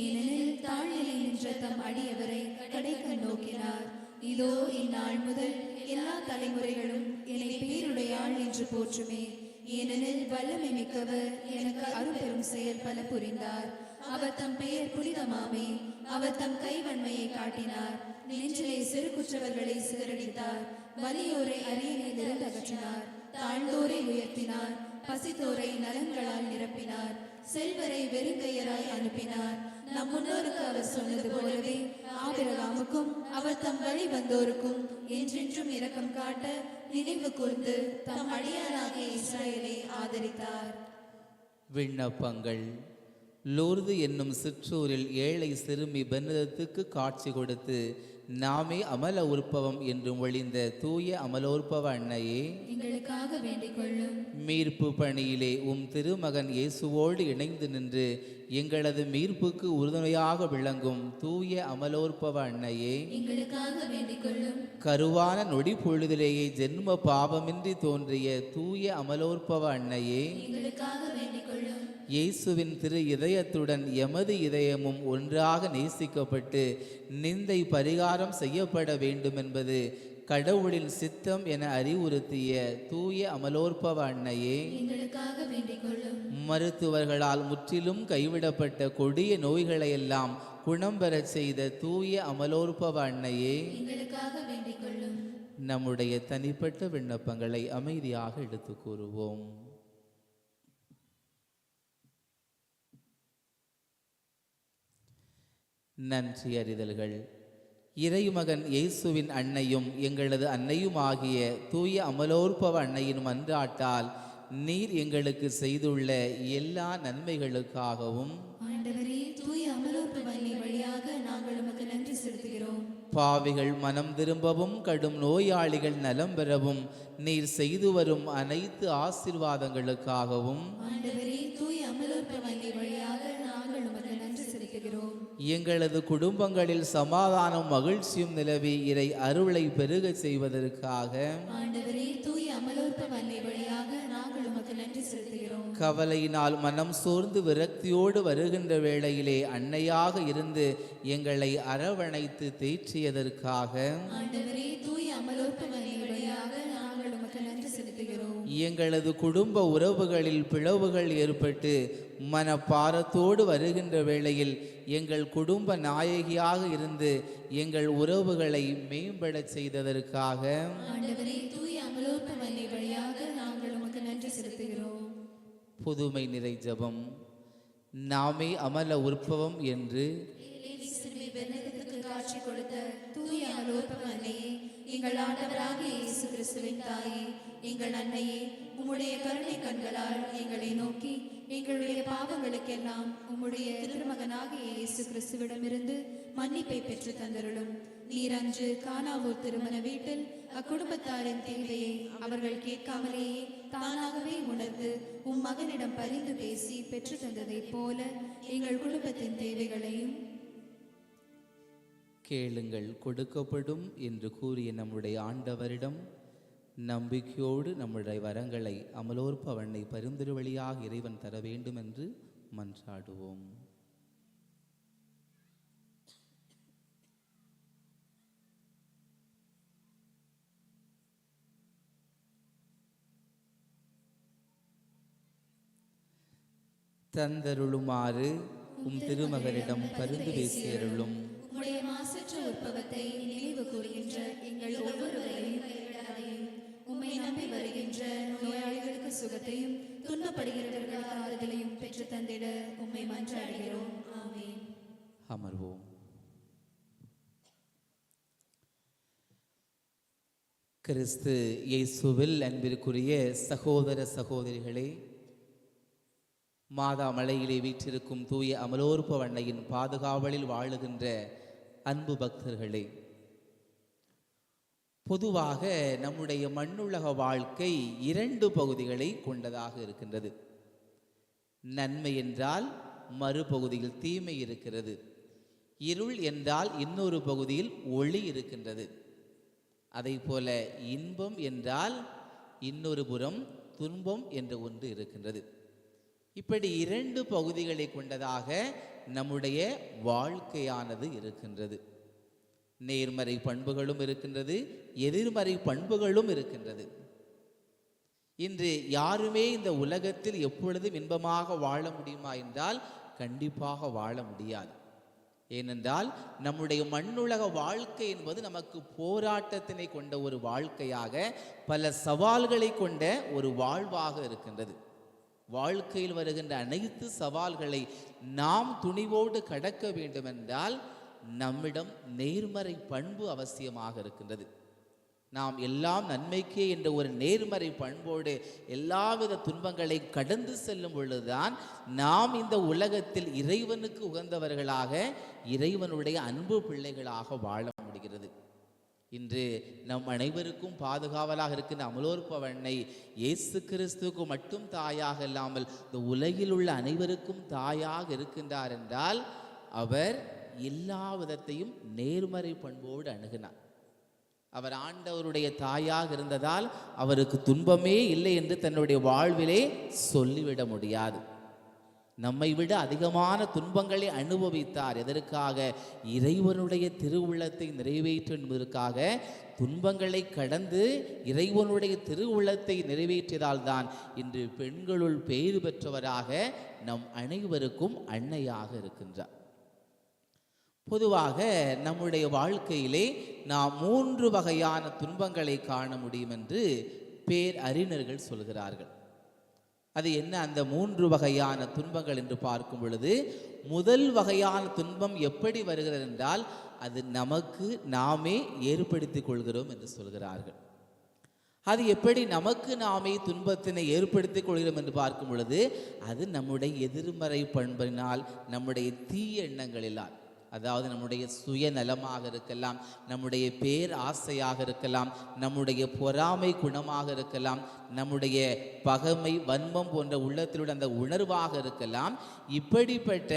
ஏனெனில் தாழ்நிலை நின்ற தம் அடியவரை கடைக்கண் நோக்கினார். இதோ இந்நாள் முதல் எல்லா தலைமுறைகளும் என்னை பேருடையாள் என்று போற்றுமே. ஏனெனில் வல்லமை மிக்கவர் எனக்கு அரும்பெரும் செயல் பல புரிந்தார். அவர் தம் பெயர் புனிதமாமே. அவர் தம் கைவன்மையை காட்டினார். நெஞ்சிலே சிறு குற்றவர்களை சிதறடித்தார். வலியோரை அரியணையிலிருந்து அகற்றினார். தாழ்ந்தோரை உயர்த்தினார். பசித்தோரை நலன்களால் நிரப்பினார். செல்வரை வெறுங்கையராய் அனுப்பினார். நம் முன்னோருக்கு அவர் சொன்னது போலவே ஆபிரகாமுக்கும் அவர் தம் வழி வந்தோருக்கும் என்றென்றும் இரக்கம் காட்ட நினைவு கூர்ந்து தம் அடியாராகிய இஸ்ரவேலை ஆதரித்தார். விண்ணப்பங்கள். லூர்து என்னும் சிற்றூரில் ஏழை சிறுமி பென்னதத்துக்கு காட்சி கொடுத்து நாமே அமல உற்பவம் என்று ஒழிந்த தூய அமலோற்பவ அன்னையே, எங்களுக்காக வேண்டிக் கொள்ளும். மீட்பு பணியிலே திருமகன் இயேசுவோடு இணைந்து நின்று எங்களது மீட்புக்கு உறுதுணையாக விளங்கும் தூய அமலோற்பவ அன்னையே, எங்களுக்காக வேண்டிக் கொள்ளும். கருவான நொடி பொழுதிலேயே ஜென்ம பாவமின்றி தோன்றிய தூய அமலோற்பவ அன்னையே, எங்களுக்காக வேண்டிக் கொள்ளும். இயேசுவின் திரு இதயத்துடன் எமது இதயமும் ஒன்றாக நேசிக்கப்பட்டு நிந்தை பரிகாரம் செய்யப்பட வேண்டும் என்பது கடவுளின் சித்தம் என அறிவுறுத்திய தூய அமலோற்பவ அன்னையே, எங்களுக்காக வேண்டிக் கொள்ளும். மருத்துவர்களால் முற்றிலும் கைவிடப்பட்ட கொடிய நோய்களையெல்லாம் குணம் பெறச் செய்த தூய அமலோற்பவ அன்னையே, எங்களுக்காக வேண்டிக் கொள்ளும். நம்முடைய தனிப்பட்ட விண்ணப்பங்களை அமைதியாக எடுத்து கூறுவோம். நன்றி அறிதல்கள். இறைமகன் இயேசுவின் அன்னையும் எங்களது அன்னையும் ஆகிய தூய அமலோற்பவ அன்னையின் மன்றாட்டால் நீர் எங்களுக்கு செய்துள்ள எல்லா நன்மைகளுக்காகவும் ஆண்டவரே, தூய அமலோற்பவ அன்னை வழியாக நாங்கள் உமக்கு நன்றி செலுத்துகிறோம். பாவிகள் மனம் திரும்பவும் கடும் நோயாளிகள் நலம் பெறவும் நீர் செய்து வரும் அனைத்து ஆசீர்வாதங்களுக்காகவும் ஆண்டவரே, தூய அமலோற்பவ அன்னை வழியாக நாங்கள் உமக்கு நன்றி செலுத்துகிறோம். எங்களது குடும்பங்களில் சமாதானம் மகிழ்ச்சியும் நிலவி இறை அருளை பெருகச் செய்வதற்காக ஆண்டவரே, தூய அமலோற்பவ அன்னை வழியாக நாங்கள் உமக்கு நன்றி செலுத்துகிறோம். கவலையினால் மனம் சோர்ந்து விரக்தியோடு வருகின்ற வேளையிலே அன்னையாக இருந்து எங்களை அரவணைத்து தேற்றியதற்காக ஆண்டவரே, தூய அமலோற்பவ அன்னை வழியாக நாங்கள் உமக்கு நன்றி செலுத்துகிறோம். எங்களது குடும்ப உறவுகளில் பிளவுகள் ஏற்பட்டு மனப்பாரத்தோடு வருகின்ற வேளையில் எங்கள் குடும்ப நாயகியாக இருந்து எங்கள் உறவுகளை மேம்படச் செய்ததற்காக ஆண்டவரே, தூய அமலோற்பவ அன்னை வழியாக நாங்கள் உமக்கு நன்றி செலுத்துகிறோம். புதுமை நிறை ஜெபம். நாமே அமல உற்பவம் என்று சிலுவை பென்னதத்துக்கு காட்சி கொடுத்த தூய அமலோற்பவ அன்னையே, எங்கள் ஆண்டவராகிய இயேசு கிறிஸ்துவின் தாயே, எங்கள் அன்னையே, உம்முடைய கருணை கண்களால் எங்களை நோக்கி எங்களுடைய பாவங்களுக்கெல்லாம் உம்முடைய திருமகனாகிய இயேசு கிறிஸ்துவிடமிருந்து மன்னிப்பை பெற்று தந்தருளும். நீர் அன்று கானாவூர் திருமண வீட்டில் அக்குடும்பத்தாரின் தேவையை அவர்கள் கேட்காமலேயே தானாகவே உணர்ந்து உம் மகனிடம் பரிந்து பேசி பெற்று தந்ததைப் போல எங்கள் குடும்பத்தின் தேவைகளையும் கேளுங்கள் கொடுக்கப்படும் என்று கூறிய நம்முடைய ஆண்டவரிடம் நம்பிக்கையோடு நம்முடைய வரங்களை அமலோற்பவ அன்னை பரிந்துரை இறைவன் தர வேண்டும் என்று மன்றாடுவோம். தந்தருளுமாறு திருமகனிடம் பரிந்து பேசியருளும். உம்முடைய மாசற்ற உற்பவத்தை நினைவு கூறுகின்ற எங்கள் ஒவ்வொருவரையும் கைவிடாதேயும். உம்மை நம்பி வருகின்ற நோயாளிகளுக்கு சுகத்தையும் துன்பப்படுகிறவர்களுக்கு ஆறுதலையும் பெற்று தந்திட உம்மை மன்றாடுகிறோம். ஆமென். அமர்வோம். கிறிஸ்து இயேசுவில் அன்பிற்குரிய சகோதர சகோதரிகளே, மாதா மலையிலே வீற்றிருக்கும் தூய அமலோற்பவ அன்னையின் பாதுகாவலில் வாழுகின்ற அன்பு பக்தர்களே, பொதுவாக நம்முடைய மண்ணுலக வாழ்க்கை 2 பகுதிகளை கொண்டதாக இருக்கின்றது. நன்மை என்றால் மறுபகுதியில் தீமை இருக்கிறது, இருள் என்றால் இன்னொரு பகுதியில் ஒளி இருக்கின்றது. அதை போல இன்பம் என்றால் இன்னொரு புறம் துன்பம் என்ற ஒன்று இருக்கின்றது. இப்படி இரண்டு பகுதிகளை கொண்டதாக நம்முடைய வாழ்க்கையானது இருக்கின்றது. நேர்மறை பண்புகளும் இருக்கின்றது, எதிர்மறை பண்புகளும் இருக்கின்றது. இன்று யாருமே இந்த உலகத்தில் எப்பொழுதும் இன்பமாக வாழ முடியுமா என்றால் கண்டிப்பாக வாழ முடியாது. ஏனென்றால் நம்முடைய மண்ணுலக வாழ்க்கை என்பது நமக்கு போராட்டத்தினை கொண்ட ஒரு வாழ்க்கையாக, பல சவால்களை கொண்ட ஒரு வாழ்வாக இருக்கின்றது. வாழ்க்கையில் வருகின்ற அனைத்து சவால்களை நாம் துணிவோடு கடக்க வேண்டுமென்றால் நம்மிடம் நேர்மறை பண்பு அவசியமாக இருக்கின்றது. நாம் எல்லாம் நன்மைக்கே என்ற ஒரு நேர்மறை பண்போடு எல்லாவித துன்பங்களை கடந்து செல்லும் பொழுதுதான் நாம் இந்த உலகத்தில் இறைவனுக்கு உகந்தவர்களாக, இறைவனுடைய அன்பு பிள்ளைகளாக வாழ முடிகிறது. இன்று நம் அனைவருக்கும் பாதுகாவலாக இருக்கின்ற அமலோற்பவனை இயேசு கிறிஸ்துவுக்கு மட்டும் தாயாக இல்லாமல் இந்த உலகில் உள்ள அனைவருக்கும் தாயாக இருக்கின்றார் என்றால் அவர் எல்லா விதத்தையும் நேர்மறை பண்போடு அணுகினார். அவர் ஆண்டவருடைய தாயாக இருந்ததால் அவருக்கு துன்பமே இல்லை என்று தன்னுடைய வாழ்விலே சொல்லிவிட முடியாது. நம்மை விட அதிகமான துன்பங்களை அனுபவித்தார். எதற்காக? இறைவனுடைய திருவுள்ளத்தை நிறைவேற்றுவதற்காக. துன்பங்களை கடந்து இறைவனுடைய திருவுள்ளத்தை நிறைவேற்றியதால் தான் இன்று பெண்களுள் பேறு பெற்றவராக நம் அனைவருக்கும் அன்னையாக இருக்கின்றார். பொதுவாக நம்முடைய வாழ்க்கையிலே நாம் 3 வகையான துன்பங்களை காண முடியும் என்று பேரறிஞர்கள் சொல்கிறார்கள். அது என்ன அந்த 3 வகையான துன்பங்கள் என்று பார்க்கும் பொழுது, முதல் வகையான துன்பம் எப்படி வருகிறது என்றால் அது நமக்கு நாமே ஏற்படுத்திக் கொள்கிறோம் என்று சொல்கிறார்கள். அது எப்படி நமக்கு நாமே துன்பத்தினை ஏற்படுத்திக் கொள்கிறோம் என்று பார்க்கும் பொழுது, அது நம்முடைய எதிர்மறை பண்பினால், நம்முடைய தீய எண்ணங்களினால், அதாவது நம்முடைய சுயநலமாக இருக்கலாம், நம்முடைய பேர் ஆசையாக இருக்கலாம், நம்முடைய பொறாமை குணமாக இருக்கலாம், நம்முடைய பகைமை வன்மம் போன்ற உள்ளத்திலுள்ள அந்த உணர்வாக இருக்கலாம். இப்படிப்பட்ட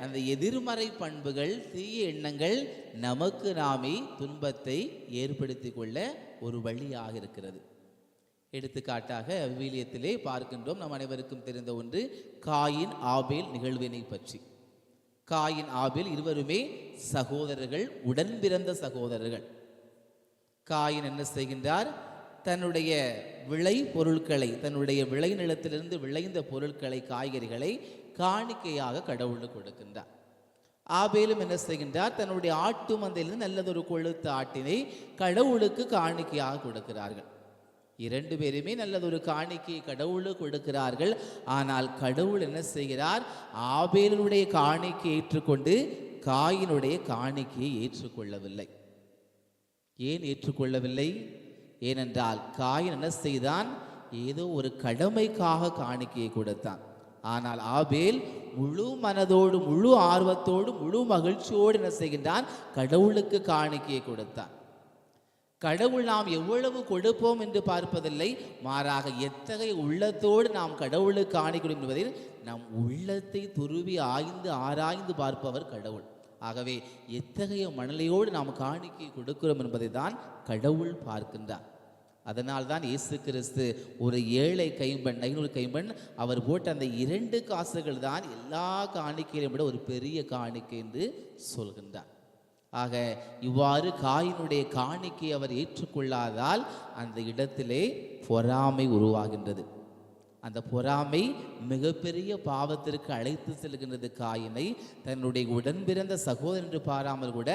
அந்த எதிர்மறை பண்புகள், தீய எண்ணங்கள் நமக்கு நாமே துன்பத்தை ஏற்படுத்தி கொள்ள ஒரு வழியாக இருக்கிறது. எடுத்துக்காட்டாக விவிலியத்திலே பார்க்கின்றோம், நம் அனைவருக்கும் தெரிந்த ஒன்று காயின் ஆபேல் நிகழ்வினை பற்றி. காயின் ஆபேல் இருவருமே சகோதரர்கள், உடன் பிறந்த சகோதரர்கள். காயின் என்ன செய்கின்றார்? தன்னுடைய விளை பொருட்களை, தன்னுடைய விளை நிலத்திலிருந்து விளைந்த பொருட்களை, காய்கறிகளை காணிக்கையாக கடவுளுக்கு கொடுக்கின்றார். ஆபேலும் என்ன செய்கின்றார்? தன்னுடைய ஆட்டு மந்தையிலிருந்து நல்லதொரு கொழுத்த ஆட்டினை கடவுளுக்கு காணிக்கையாக கொடுக்கிறார்கள். 2 பேருமே நல்லதொரு காணிக்கையை கடவுளுக்கு கொடுக்கிறார்கள். ஆனால் கடவுள் என்ன செய்கிறார்? ஆபேலுடைய காணிக்கையை ஏற்றுக்கொண்டு காயினுடைய காணிக்கையை ஏற்றுக்கொள்ளவில்லை. ஏன் ஏற்றுக்கொள்ளவில்லை? ஏனென்றால் காயின் என்ன செய்தான்? ஏதோ ஒரு கடமைக்காக காணிக்கையை கொடுத்தான். ஆனால் ஆபேல் முழு மனதோடு, முழு ஆர்வத்தோடு, முழு மகிழ்ச்சியோடு என்ன செய்கின்றான்? கடவுளுக்கு காணிக்கையை கொடுத்தான். கடவுள் நாம் எவ்வளவு கொடுப்போம் என்று பார்ப்பதில்லை, மாறாக எத்தகைய உள்ளத்தோடு நாம் கடவுளுக்கு காணிக்கை என்பதில் நம் உள்ளத்தை துருவி ஆராய்ந்து பார்ப்பவர் கடவுள். ஆகவே எத்தகைய மனநிலையோடு நாம் காணிக்கை கொடுக்கிறோம் என்பதை தான் கடவுள் பார்க்கின்றார். அதனால் தான் இயேசு கிறிஸ்து ஒரு ஏழை கைம்பெண், 500 கைம்பெண், அவர் போட்ட அந்த 2 காசுகள் தான் எல்லா காணிக்கையிலும் விட ஒரு பெரிய காணிக்கை என்று சொல்கின்றார். ஆக இவ்வாறு காயினுடைய காணிக்கை அவர் ஏற்றுக்கொள்ளாதால் அந்த இடத்திலே பொறாமை உருவாகின்றது. அந்த பொறாமை மிகப்பெரிய பாவத்திற்கு அழைத்து செல்கின்றது. காயினை தன்னுடைய உடன் பிறந்த சகோதரன் என்று பாராமல் கூட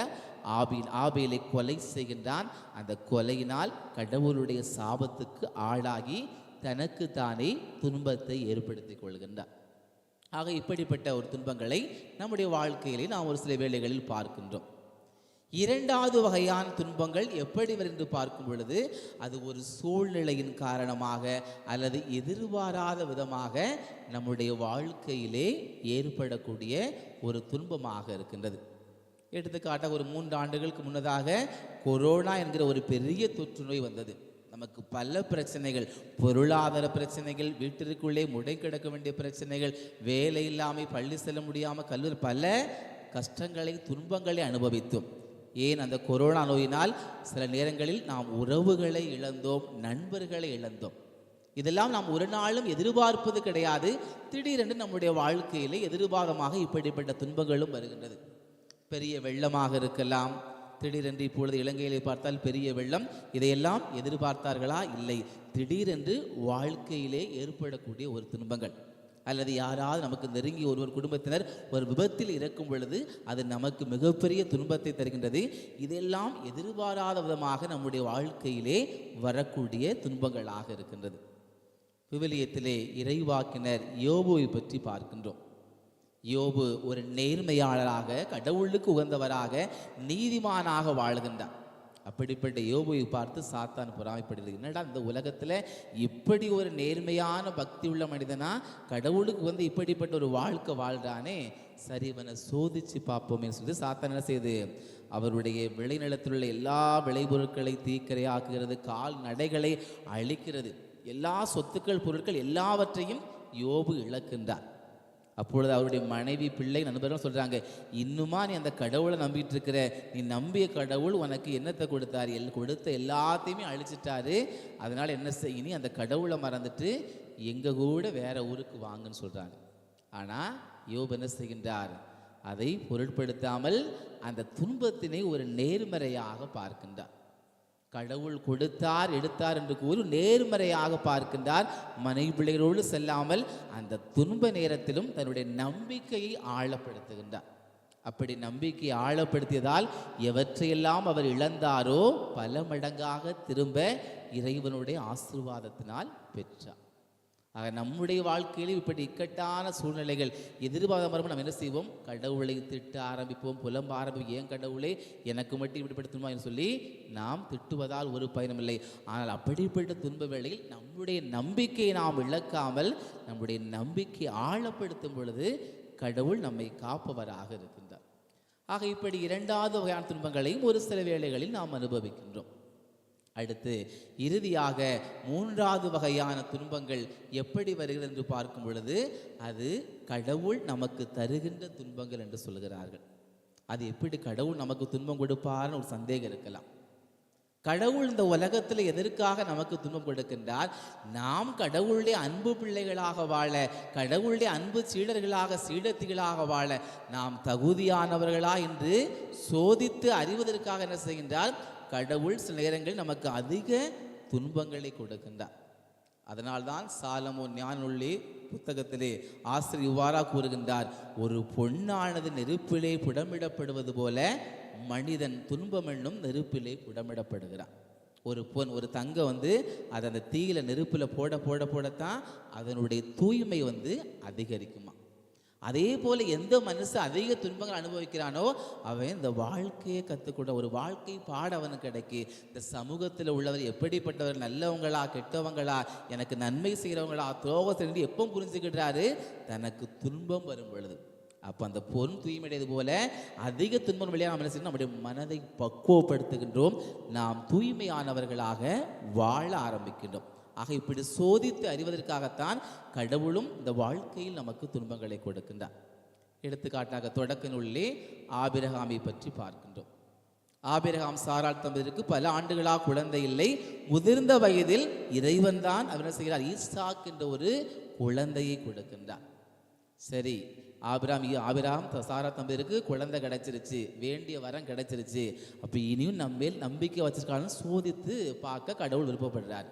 ஆபேலை கொலை செய்கின்றான். அந்த கொலையினால் கடவுளுடைய சாபத்துக்கு ஆளாகி தனக்கு தானே துன்பத்தை ஏற்படுத்திக் கொள்கின்றார். ஆக இப்படிப்பட்ட ஒரு துன்பங்களை நம்முடைய வாழ்க்கையிலே நாம் ஒரு சில வேளைகளில் பார்க்கின்றோம். 2வது வகையான துன்பங்கள் எப்படி என்று பார்க்கும் பொழுது, அது ஒரு சூழ்நிலையின் காரணமாக அல்லது எதிர்பாராத விதமாக நம்முடைய வாழ்க்கையிலே ஏற்படக்கூடிய ஒரு துன்பமாக இருக்கின்றது. எடுத்துக்காட்டாக ஒரு 3 ஆண்டுகளுக்கு முன்னதாக கொரோனா என்கிற ஒரு பெரிய தொற்று நோய் வந்தது. நமக்கு பல பிரச்சனைகள், பொருளாதார பிரச்சனைகள், வீட்டிற்குள்ளே முடை கிடக்க வேண்டிய பிரச்சனைகள், வேலை இல்லாமல், பள்ளி செல்ல முடியாமல், கல்லூரி, பல கஷ்டங்களை, துன்பங்களை அனுபவித்தோம். ஏன் அந்த கொரோனா நோயினால் சில நேரங்களில் நாம் உறவுகளை இழந்தோம், நண்பர்களை இழந்தோம். இதெல்லாம் நாம் ஒரு நாளும் எதிர்பார்ப்பது கிடையாது. திடீரென்று நம்முடைய வாழ்க்கையிலே எதிர்பாரமாக இப்படிப்பட்ட துன்பங்களும் வருகின்றது. பெரிய வெள்ளமாக இருக்கலாம். திடீரென்று இப்பொழுது இலங்கையிலே பார்த்தால் பெரிய வெள்ளம். இதையெல்லாம் எதிர்பார்த்தார்களா? இல்லை. திடீரென்று வாழ்க்கையிலே ஏற்படக்கூடிய ஒரு துன்பங்கள், அல்லது யாராவது நமக்கு நெருங்கி ஒருவர் குடும்பத்தினர் ஒரு விபத்தில் இறக்கும் பொழுது அது நமக்கு மிகப்பெரிய துன்பத்தை தருகின்றது. இதெல்லாம் எதிர்பாராத விதமாக நம்முடைய வாழ்க்கையிலே வரக்கூடிய துன்பங்களாக இருக்கின்றது. விவிலியத்திலே இறைவாக்கினர் யோபுவை பற்றி பார்க்கின்றோம். யோபு ஒரு நேர்மையாளராக, கடவுளுக்கு உகந்தவராக, நீதிமானாக வாழ்கின்றார். அப்படிப்பட்ட யோபுவை பார்த்து சாத்தான் பொறாமைப்படுகிறது. என்னடா இந்த உலகத்தில் இப்படி ஒரு நேர்மையான பக்தி உள்ள மனிதனா, கடவுளுக்கு வந்து இப்படிப்பட்ட ஒரு வாழ்க்கை வாழ்றானே, சரி இவனை சோதிச்சு பார்ப்போமே சொல்லி சாத்தான் என்ன செய்யுது, அவருடைய விளைநிலத்தில் உள்ள எல்லா விளைபொருட்களை தீக்கிரையாக்குகிறது, கால் நடைகளை அழிக்கிறது, எல்லா சொத்துக்கள் பொருட்கள் எல்லாவற்றையும் யோபு இழக்கின்றார். அப்பொழுது அவருடைய மனைவி, பிள்ளை, நண்பர்கள் சொல்கிறாங்க, இன்னுமா நீ அந்த கடவுளை நம்பிட்டு இருக்கிற? நீ நம்பிய கடவுள் உனக்கு என்னத்தை கொடுத்தார்? கொடுத்த எல்லாத்தையுமே அழிச்சிட்டாரு. அதனால் என்ன செய்ய, நீ அந்த கடவுளை மறந்துட்டு எங்கள் கூட வேற ஊருக்கு வாங்கன்னு சொல்கிறாங்க. ஆனால் யோபு என்ன செய்கின்றார்? அதை பொருட்படுத்தாமல் அந்த துன்பத்தினை ஒரு நேர்மறையாக பார்க்கின்றார். கடவுள் கொடுத்தார் எடுத்தார் என்று கூறி நேர்மறையாக பார்க்கின்றார். மனைவி பிள்ளைகளோடு செல்லாமல் அந்த துன்ப நேரத்திலும் தன்னுடைய நம்பிக்கையை ஆழப்படுத்துகின்றார். அப்படி நம்பிக்கையை ஆழப்படுத்தியதால் எவற்றையெல்லாம் அவர் இழந்தாரோ பல மடங்காக திரும்ப இறைவனுடைய ஆசீர்வாதத்தினால் பெற்றார். ஆக நம்முடைய வாழ்க்கையிலும் இப்படி இக்கட்டான சூழ்நிலைகள் எதிர்பாராமல் நம்ம என்ன செய்வோம்? கடவுளை திட்ட ஆரம்பிப்போம், புலம்ப ஆரம்பிப்போம். ஏன் கடவுளே எனக்கு மட்டும் இப்படிப்படுத்துமா என்று சொல்லி நாம் திட்டுவதால் ஒரு பயனுமில்லை. ஆனால் அப்படிப்பட்ட துன்ப வேளையில் நம்முடைய நம்பிக்கையை நாம் இழக்காமல் நம்முடைய நம்பிக்கை ஆழப்படுத்தும் பொழுது கடவுள் நம்மை காப்பவராக இருக்கின்றார். ஆக இப்படி இரண்டாவது வகையான துன்பங்களையும் ஒரு சில வேளைகளில் நாம் அனுபவிக்கின்றோம். அடுத்து இறுதியாக மூன்றாவது வகையான துன்பங்கள் எப்படி வருகிறது என்று பார்க்கும் பொழுது அது கடவுள் நமக்கு தருகின்ற துன்பங்கள் என்று சொல்கிறார்கள். அது எப்படி கடவுள் நமக்கு துன்பம் கொடுப்பார்னு ஒரு சந்தேகம் இருக்கலாம். கடவுள் இந்த உலகத்தில் எதற்காக நமக்கு துன்பம் கொடுக்கின்றார்? நாம் கடவுளுடைய அன்பு பிள்ளைகளாக வாழ, கடவுளுடைய அன்பு சீடர்களாக, சீடத்திகளாக வாழ நாம் தகுதியானவர்களா என்று சோதித்து அறிவதற்காக என்ன செய்கின்றார்? கடவுள் சில நேரங்களில் நமக்கு அதிக துன்பங்களை கொடுக்கின்றார். அதனால்தான் சாலமோன் ஞானநூலிலே புத்தகத்திலே ஆசிரியர் இவ்வாறாக கூறுகின்றார், ஒரு பொன்னானது நெருப்பிலே புடமிடப்படுவது போல மனிதன் துன்பம் என்னும் நெருப்பிலே புடமிடப்படுகிறான். ஒரு பொன், ஒரு தங்கம் வந்து அது அந்த தீயில நெருப்பில் போட போட போடத்தான் அதனுடைய தூய்மை வந்து அதிகரிக்குமா. அதே போல எந்த மனுஷன் அதிக துன்பங்கள் அனுபவிக்கிறானோ அவன் இந்த வாழ்க்கையை கற்றுக்கொண்ட ஒரு வாழ்க்கை பாட அவனுக்கு கிடைக்கி. இந்த சமூகத்தில் உள்ளவர் எப்படிப்பட்டவர், நல்லவங்களா கெட்டவங்களா, எனக்கு நன்மை செய்கிறவங்களா துரோகம் செய்ய எப்போ புரிஞ்சுக்கிட்டாரு? தனக்கு துன்பம் வரும் பொழுது. அப்போ அந்த பொன் தூய்மையடையது போல அதிக துன்பம் வழியாக நாம் என்ன செய்யணும்? நம்முடைய மனதை பக்குவப்படுத்துகின்றோம். நாம் தூய்மையானவர்களாக வாழ ஆரம்பிக்கின்றோம். ஆக இப்படி சோதித்து அறிவதற்காகத்தான் கடவுளும் இந்த வாழ்க்கையில் நமக்கு துன்பங்களை கொடுக்கின்றார். எடுத்துக்காட்டாக தொடக்க நூலிலே ஆபிரகாமை பற்றி பார்க்கின்றோம். ஆபிரகாம் சாராள் தம்பதிக்கு பல ஆண்டுகளாக குழந்தை இல்லை. முதிர்ந்த வயதில் இறைவன் தான் அவர் என்ன செய்கிறார்? ஈசாக் என்ற ஒரு குழந்தையை கொடுக்கின்றார். சரி, ஆபிரகாம் சாரா தம்பதிக்கு குழந்தை கிடைச்சிருச்சு, வேண்டிய வரம் கிடைச்சிருச்சு. அப்போ இனியும் நம்ம மேல் நம்பிக்கை வச்சிருக்காலும் சோதித்து பார்க்க கடவுள் விருப்பப்படுறார்.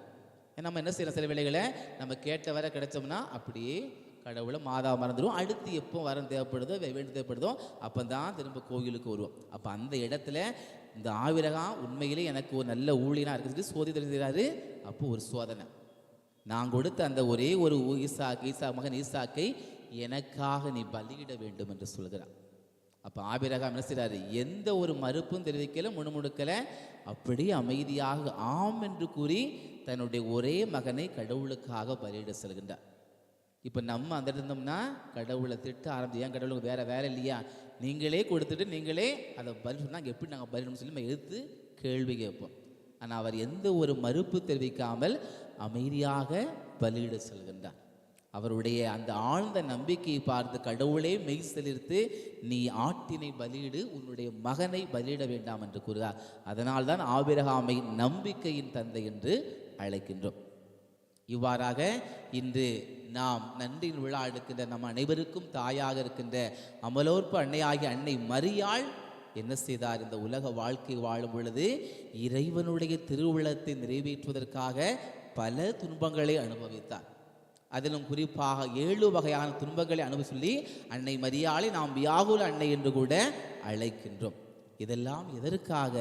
நம்ம என்ன செய்யலாம்? சில வேளைகளை நம்ம கேட்ட வர கிடைச்சோம்னா அப்படியே கடவுளை மாதா மறந்துடுவோம். அடுத்து எப்போ வரம் தேவைப்படுதோ, வேண்டி தேவைப்படுதோ அப்போ தான் திரும்ப கோவிலுக்கு வருவோம். அப்போ அந்த இடத்துல இந்த ஆபிரகாம் உண்மையிலே எனக்கு ஒரு நல்ல ஊழியனாக இருக்குது சோதி தெரிஞ்சுக்கிறாரு. அப்போ ஒரு சோதனை, நான் கொடுத்த அந்த ஒரே ஒரு மகன் ஈசாக்கை எனக்காக நீ பலியிட வேண்டும் என்று சொல்கிறார். அப்போ ஆபிரகாம் என்ன செய்கிறாரு? எந்த ஒரு மறுப்பும் தெரிவிக்கல, முணுமுணுக்கலை, அப்படியே அமைதியாக ஆம் என்று கூறி தன்னுடைய ஒரே மகனை கடவுளுக்காக பலியிட செல்கின்றார். இப்போ நம்ம அந்த இருந்தோம்னா கடவுளை திட்ட ஆரம்பிச்சு, ஏன் கடவுளுக்கு வேற வேலை இல்லையா, நீங்களே கொடுத்துட்டு நீங்களே அதை பலி சொன்னால் எப்படி நாங்கள் பலிடணும்னு சொல்லி நம்ம எடுத்து கேள்வி கேட்போம். ஆனால் அவர் எந்த ஒரு மறுப்பு தெரிவிக்காமல் அமைதியாக பலியிட செல்கின்றார். அவருடைய அந்த ஆழ்ந்த நம்பிக்கையை பார்த்து கடவுளே மெய் சிலிர்த்து, நீ ஆட்டினை பலியிடு, உன்னுடைய மகனை பலியிட வேண்டாம் என்று கூறுகிறார். அதனால்தான் ஆபிரகாமை நம்பிக்கையின் தந்தை என்று அழைக்கின்றோம். இவ்வாறாக இன்று நாம் நன்றியின் விழா எடுக்கின்ற நம் அனைவருக்கும் தாயாக இருக்கின்ற அமலோற்ப அன்னையாகிய அன்னை மரியாள் என்ன செய்தார்? இந்த உலக வாழ்க்கை வாழும் பொழுது இறைவனுடைய திருவுளத்தை நிறைவேற்றுவதற்காக பல துன்பங்களை அனுபவித்தார். அதிலும் குறிப்பாக 7 வகையான துன்பங்களை சொல்லி அன்னை மரியாளை நாம் வியாகுல அன்னை என்று கூட அழைக்கின்றோம். இதெல்லாம் எதற்காக?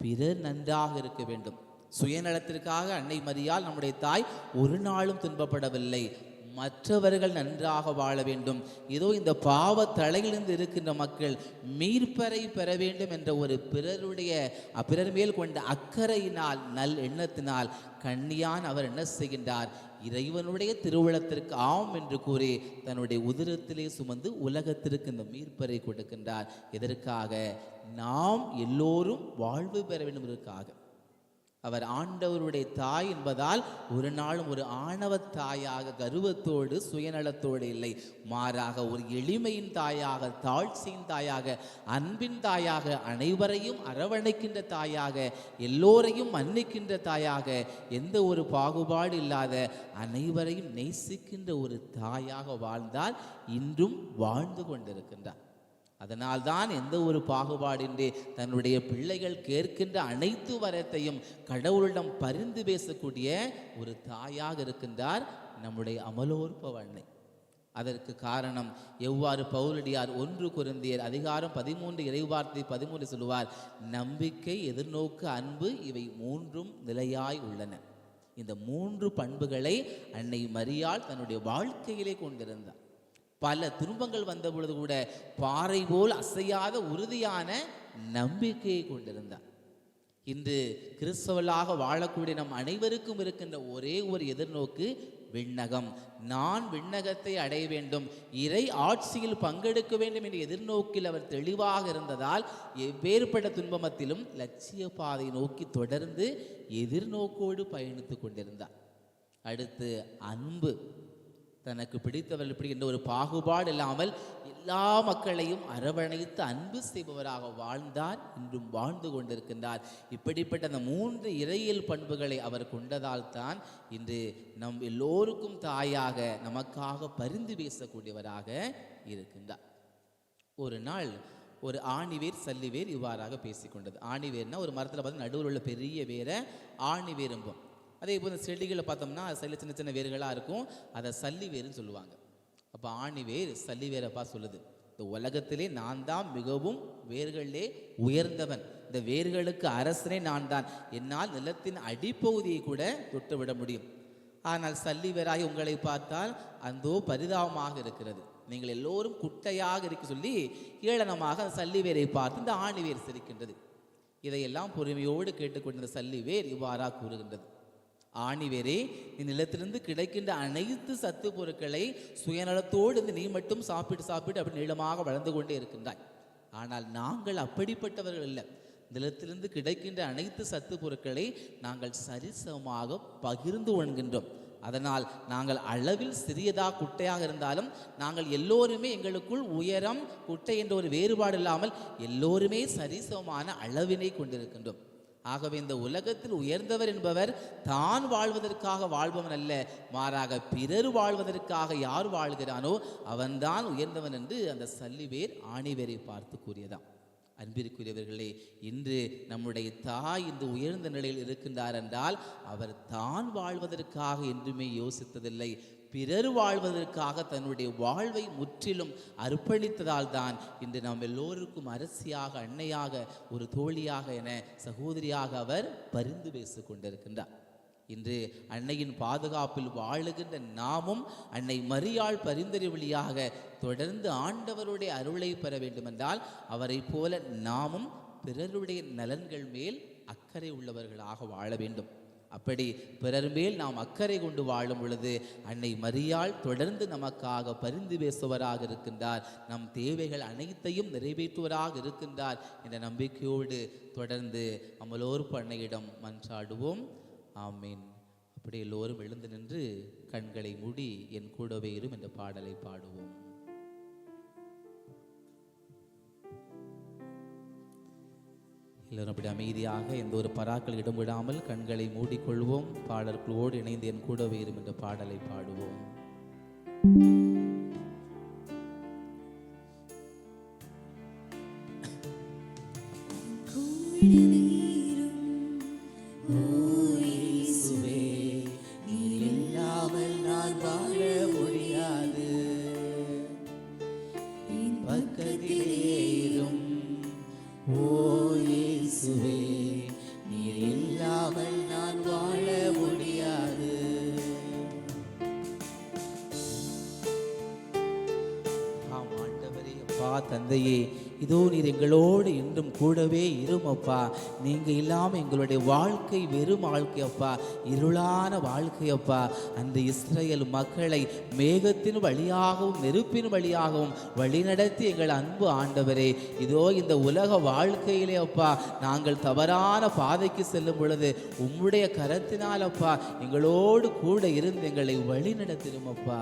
பிறர் நன்றாக இருக்க வேண்டும். சுயநலத்திற்காக அன்னை மரியாள் நம்முடைய தாய் ஒரு நாளும் துன்பப்படவில்லை. மற்றவர்கள் நன்றாக வாழ வேண்டும், ஏதோ இந்த பாவ தலையிலிருந்து இருக்கின்ற மக்கள் மீட்பரை பெற வேண்டும் என்ற ஒரு பிறர் மேல் கொண்ட அக்கறையினால், நல் எண்ணத்தினால் கண்ணியான் அவர் என்ன செய்கின்றார்? இறைவனுடைய திருவுளத்திற்கு ஆம் என்று கூறி தன்னுடைய உதிரத்திலே சுமந்து உலகத்திற்கு இந்த மீட்பரை கொடுக்கின்றார். எதற்காக? நாம் எல்லோரும் வாழ்வு பெற வேண்டும் என்பதற்காக. அவர் ஆண்டவருடைய தாய் என்பதால் ஒரு நாளும் ஒரு ஆணவ தாயாக, கர்வத்தோடு சுயநலத்தோடு இல்லை, மாறாக ஒரு எளிமையின் தாயாக, தாழ்ச்சியின் தாயாக, அன்பின் தாயாக, அனைவரையும் அரவணைக்கின்ற தாயாக, எல்லோரையும் மன்னிக்கின்ற தாயாக, எந்த ஒரு பாகுபாடு இல்லாத அனைவரையும் நேசிக்கின்ற ஒரு தாயாக வாழ்ந்தால் இன்றும் வாழ்ந்து கொண்டிருக்கின்றார். அதனால்தான் எந்த ஒரு பாகுபாடின்றி தன்னுடைய பிள்ளைகள் கேட்கின்ற அனைத்து வரத்தையும் கடவுளிடம் பரிந்து பேசக்கூடிய ஒரு தாயாக இருக்கின்றார் நம்முடைய அமலோற்ப அன்னை. அதற்கு காரணம் எவ்வாறு பவுலடியார் 1 கொரிந்தியர் அதிகாரம் 13 இறைவார்த்தை 13 சொல்லுவார், நம்பிக்கை, எதிர்நோக்கு, அன்பு, இவை 3ம் நிலையாய் உள்ளன. இந்த 3 பண்புகளை அன்னை மரியாள் தன்னுடைய வாழ்க்கையிலே கொண்டிருந்தார். பல துன்பங்கள் வந்த பொழுது கூட பாறை போல் அசையாத உறுதியான நம்பிக்கையை கொண்டிருந்தார். இன்று கிறிஸ்தவர்களாக வாழக்கூடிய நம் அனைவருக்கும் இருக்கின்ற ஒரே ஒரு எதிர்நோக்கு விண்ணகம். நான் விண்ணகத்தை அடைய வேண்டும், இறை ஆட்சியில் பங்கெடுக்க வேண்டும் என்ற எதிர்நோக்கில் அவர் தெளிவாக இருந்ததால் எவ்வேறுபட்ட துன்பமத்திலும் லட்சிய பாதை நோக்கி தொடர்ந்து எதிர்நோக்கோடு பயணித்து கொண்டிருந்தார். அடுத்து அன்பு. தனக்கு பிடித்தவர்கள் இப்படி என்ற ஒரு பாகுபாடு இல்லாமல் எல்லா மக்களையும் அரவணைத்து அன்பு செய்பவராக வாழ்ந்தார், இன்றும் வாழ்ந்து கொண்டிருக்கின்றார். இப்படிப்பட்ட அந்த 3 இறையியல் பண்புகளை அவர் கொண்டதால் தான் இன்று நம் எல்லோருக்கும் தாயாக நமக்காக பரிந்து பேசக்கூடியவராக இருக்கின்றார். ஒரு நாள் ஒரு ஆணிவேர் சல்லிவேர் இவ்வாறாக பேசிக்கொண்டது. ஆணிவேர்னா ஒரு மரத்தில் பார்த்து நடுவில் உள்ள பெரிய வேரை ஆணிவேர் என்போம். அதே போல் இந்த செடிகளை பார்த்தோம்னா சில சின்ன சின்ன வேர்களாக இருக்கும், அதை சல்லி வேர்னு சொல்லுவாங்க. அப்போ ஆணிவேர் சல்லி வேரப்பா சொல்லுது, இந்த உலகத்திலே நான் தான் மிகவும் வேர்களிலே உயர்ந்தவன், இந்த வேர்களுக்கு அரசனே நான் தான், என்னால் நிலத்தின் அடிப்பகுதியை கூட தொட்டுவிட முடியும். ஆனால் சல்லி வேராகி உங்களை பார்த்தால் அந்தோ பரிதாபமாக இருக்கிறது, நீங்கள் எல்லோரும் குட்டையாக இருக்க சொல்லி ஏளனமாக அந்த சல்லி வேரை பார்த்து இந்த ஆணிவேர் சிரிக்கின்றது. இதையெல்லாம் பொறுமையோடு கேட்டுக்கொண்டிருந்த சல்லி வேர் இவ்வாறாக கூறுகின்றது, ஆணிவேரே, நீ நிலத்திலிருந்து கிடைக்கின்ற அனைத்து சத்து பொருட்களை சுயநலத்தோடு நீ மட்டும் சாப்பிட்டு அப்படி நீளமாக வளர்ந்து கொண்டே இருக்கின்றாய். ஆனால் நாங்கள் அப்படிப்பட்டவர்கள் இல்லை. நிலத்திலிருந்து கிடைக்கின்ற அனைத்து சத்து பொருட்களை நாங்கள் சரிசமமாக பகிர்ந்து கொள்கின்றோம். அதனால் நாங்கள் அளவில் சிறியதாக குட்டையாக இருந்தாலும் நாங்கள் எல்லோருமே எங்களுக்குள் உயரம் குட்டை என்ற ஒரு வேறுபாடு இல்லாமல் எல்லோருமே சரிசமமான அளவினை கொண்டிருக்கின்றோம். ஆகவே இந்த உலகத்தில் உயர்ந்தவர் என்பவர் தான் வாழ்வதற்காக வாழ்பவன் அல்ல, மாறாக பிறர் வாழ்வதற்காக யார் வாழ்கிறானோ அவன்தான் உயர்ந்தவன் என்று அந்த சல்லிவேர் ஆணிவேரை பார்த்து கூறியதாம். அன்பிற்குரியவர்களே, இன்று நம்முடைய தாய் இந்த உயர்ந்த நிலையில் இருக்கின்றார் என்றால் அவர் தான் வாழ்வதற்காக என்றுமே யோசித்ததில்லை, பிறர் வாழ்வதற்காக தன்னுடைய வாழ்வை முற்றிலும் அர்ப்பணித்ததால் தான் இன்று நாம் எல்லோருக்கும் அரசியாக, அன்னையாக, ஒரு தோழியாக என சகோதரியாக அவர் பரிந்து பேசிக் கொண்டிருக்கின்றார். இன்று அன்னையின் பாதுகாப்பில் வாழுகின்ற நாமும் அன்னை மரியாள் பரிந்துரை வழியாக தொடர்ந்து ஆண்டவருடைய அருளை பெற வேண்டுமென்றால் அவரை போல நாமும் பிறருடைய நலன்கள் மேல் அக்கறை உள்ளவர்களாக வாழ வேண்டும். அப்படி பிறர் மேல் நாம் அக்கறை கொண்டு வாழும் பொழுது அன்னை மரியாள் தொடர்ந்து நமக்காக பரிந்து பேசுவராக இருக்கின்றார், நம் தேவைகள் அனைத்தையும் நிறைவேற்றுவராக இருக்கின்றார் என்ற நம்பிக்கையோடு தொடர்ந்து அமலோற்ப அன்னையிடம் மன்றாடுவோம். ஆமீன். அப்படி எல்லோரும் எழுந்து நின்று கண்களை மூடி என் கூடவே இரும் என்ற பாடலை பாடுவோம். எல்லோரும் அப்படி அமைதியாக எந்த ஒரு பராக்கள் இடம் விடாமல் கண்களை மூடிக்கொள்வோம். பாடல்களோடு இணைந்து என் கூடவே இரும் என்ற பாடலை பாடுவோம். தந்தையே, இதோ நீர் எங்களோடு இன்றும் கூடவே இரும் அப்பா. நீங்க இல்லாம எங்களுடைய வாழ்க்கை வெறும் வாழ்க்கை அப்பா, இருளான வாழ்க்கை அப்பா. அந்த இஸ்ரேல் மக்களை மேகத்தின் வழியாகவும் நெருப்பின் வழியாகவும் வழிநடத்தி எங்கள் அன்பு ஆண்டவரே, இதோ இந்த உலக வாழ்க்கையிலே அப்பா நாங்கள் தவறான பாதைக்கு செல்லும் பொழுது உம்முடைய கரத்தினால் அப்பா எங்களோடு கூட இருந்து எங்களை வழி நடத்திடும் அப்பா.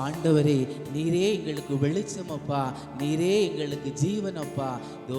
ஆண்டவரே, நீரே எங்களுக்கு வெளிச்சம் அப்பா, நீரே எங்களுக்கு ஜீவன் அப்பா.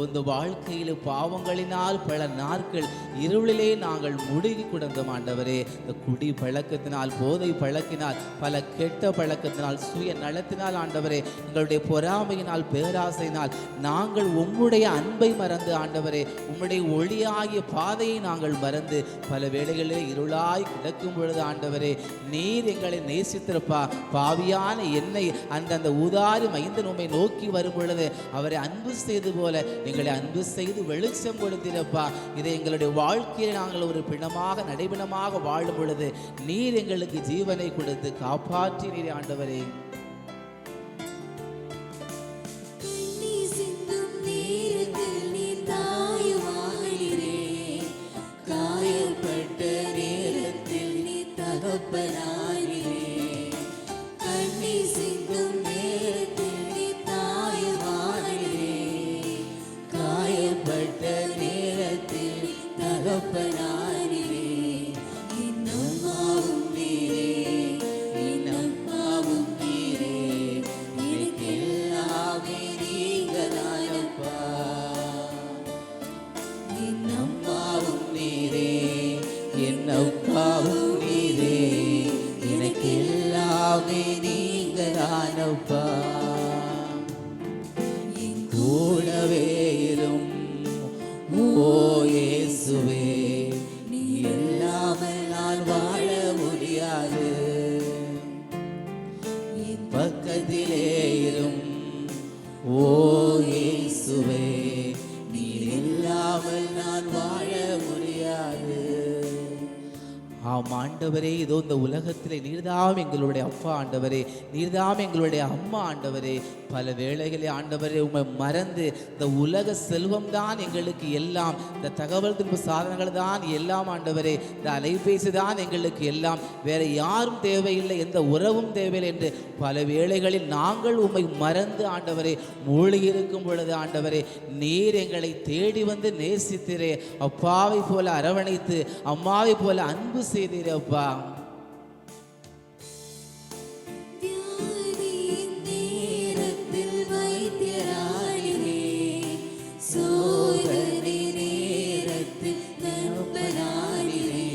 இந்த வாழ்க்கையில் பாவங்களினால் பல நாட்கள் இருளிலே நாங்கள் முழுகி கிடந்தோம் ஆண்டவரே. இந்த குடி பழக்கத்தினால், போதை பழக்கினால், பல கெட்ட பழக்கத்தினால், சுய நலத்தினால் ஆண்டவரே, எங்களுடைய பொறாமையினால், பேராசையினால் நாங்கள் உம்முடைய அன்பை மறந்து ஆண்டவரே, உம்முடைய ஒளியாகிய பாதையை நாங்கள் மறந்து பல வேளைகளிலே இருளாய் கிடக்கும் பொழுது ஆண்டவரே, நீர் எங்களை நேசித்திருப்பா. பாவியான என்னை அந்த ஊதாரி மைந்தன் உம்மை நோக்கி வரும் பொழுது அவரை அன்பு செய்து போல எங்களை அன்பு செய்து வெளிச்சம் கொடுத்திருப்பா. இதை எங்களுடைய வாழ்க்கையில் நாங்கள் ஒரு பிணமாக நடைபிணமாக வாழும் பொழுது நீர் எங்களுக்கு ஜீவனை கொடுத்து காப்பாற்றி நீர் ஆண்டவரே. ஆண்டவரே, இதோ இந்த உலகத்திலே நீர்தாம் எங்களுடைய அப்பா ஆண்டவரே, நீர்தாம் எங்களுடைய அம்மா ஆண்டவரே. பல வேளைகளே ஆண்டவரே உம்மை மறந்து இந்த உலக செல்வம் தான் எங்களுக்கு எல்லாம், இந்த தகவல் திரும்ப சாதனங்கள் தான் எல்லாம் ஆண்டவரே, இந்த அலைபேசி தான் எங்களுக்கு எல்லாம், வேற யாரும் தேவையில்லை, எந்த உறவும் தேவையில்லை என்று பல வேளைகளில் நாங்கள் உம்மை மறந்து ஆண்டவரே மூழ்கி இருக்கும் பொழுது ஆண்டவரே, நீர் எங்களை தேடி வந்து நேசித்திரே. அப்பாவை போல அரவணைத்து, அம்மாவை போல அன்பு செய்து செய்தீரப்பா. வியாதியின் நேரத்தில் வைத்தியரானீரே, சோதனை நேரத்தில் நண்பரானீரே.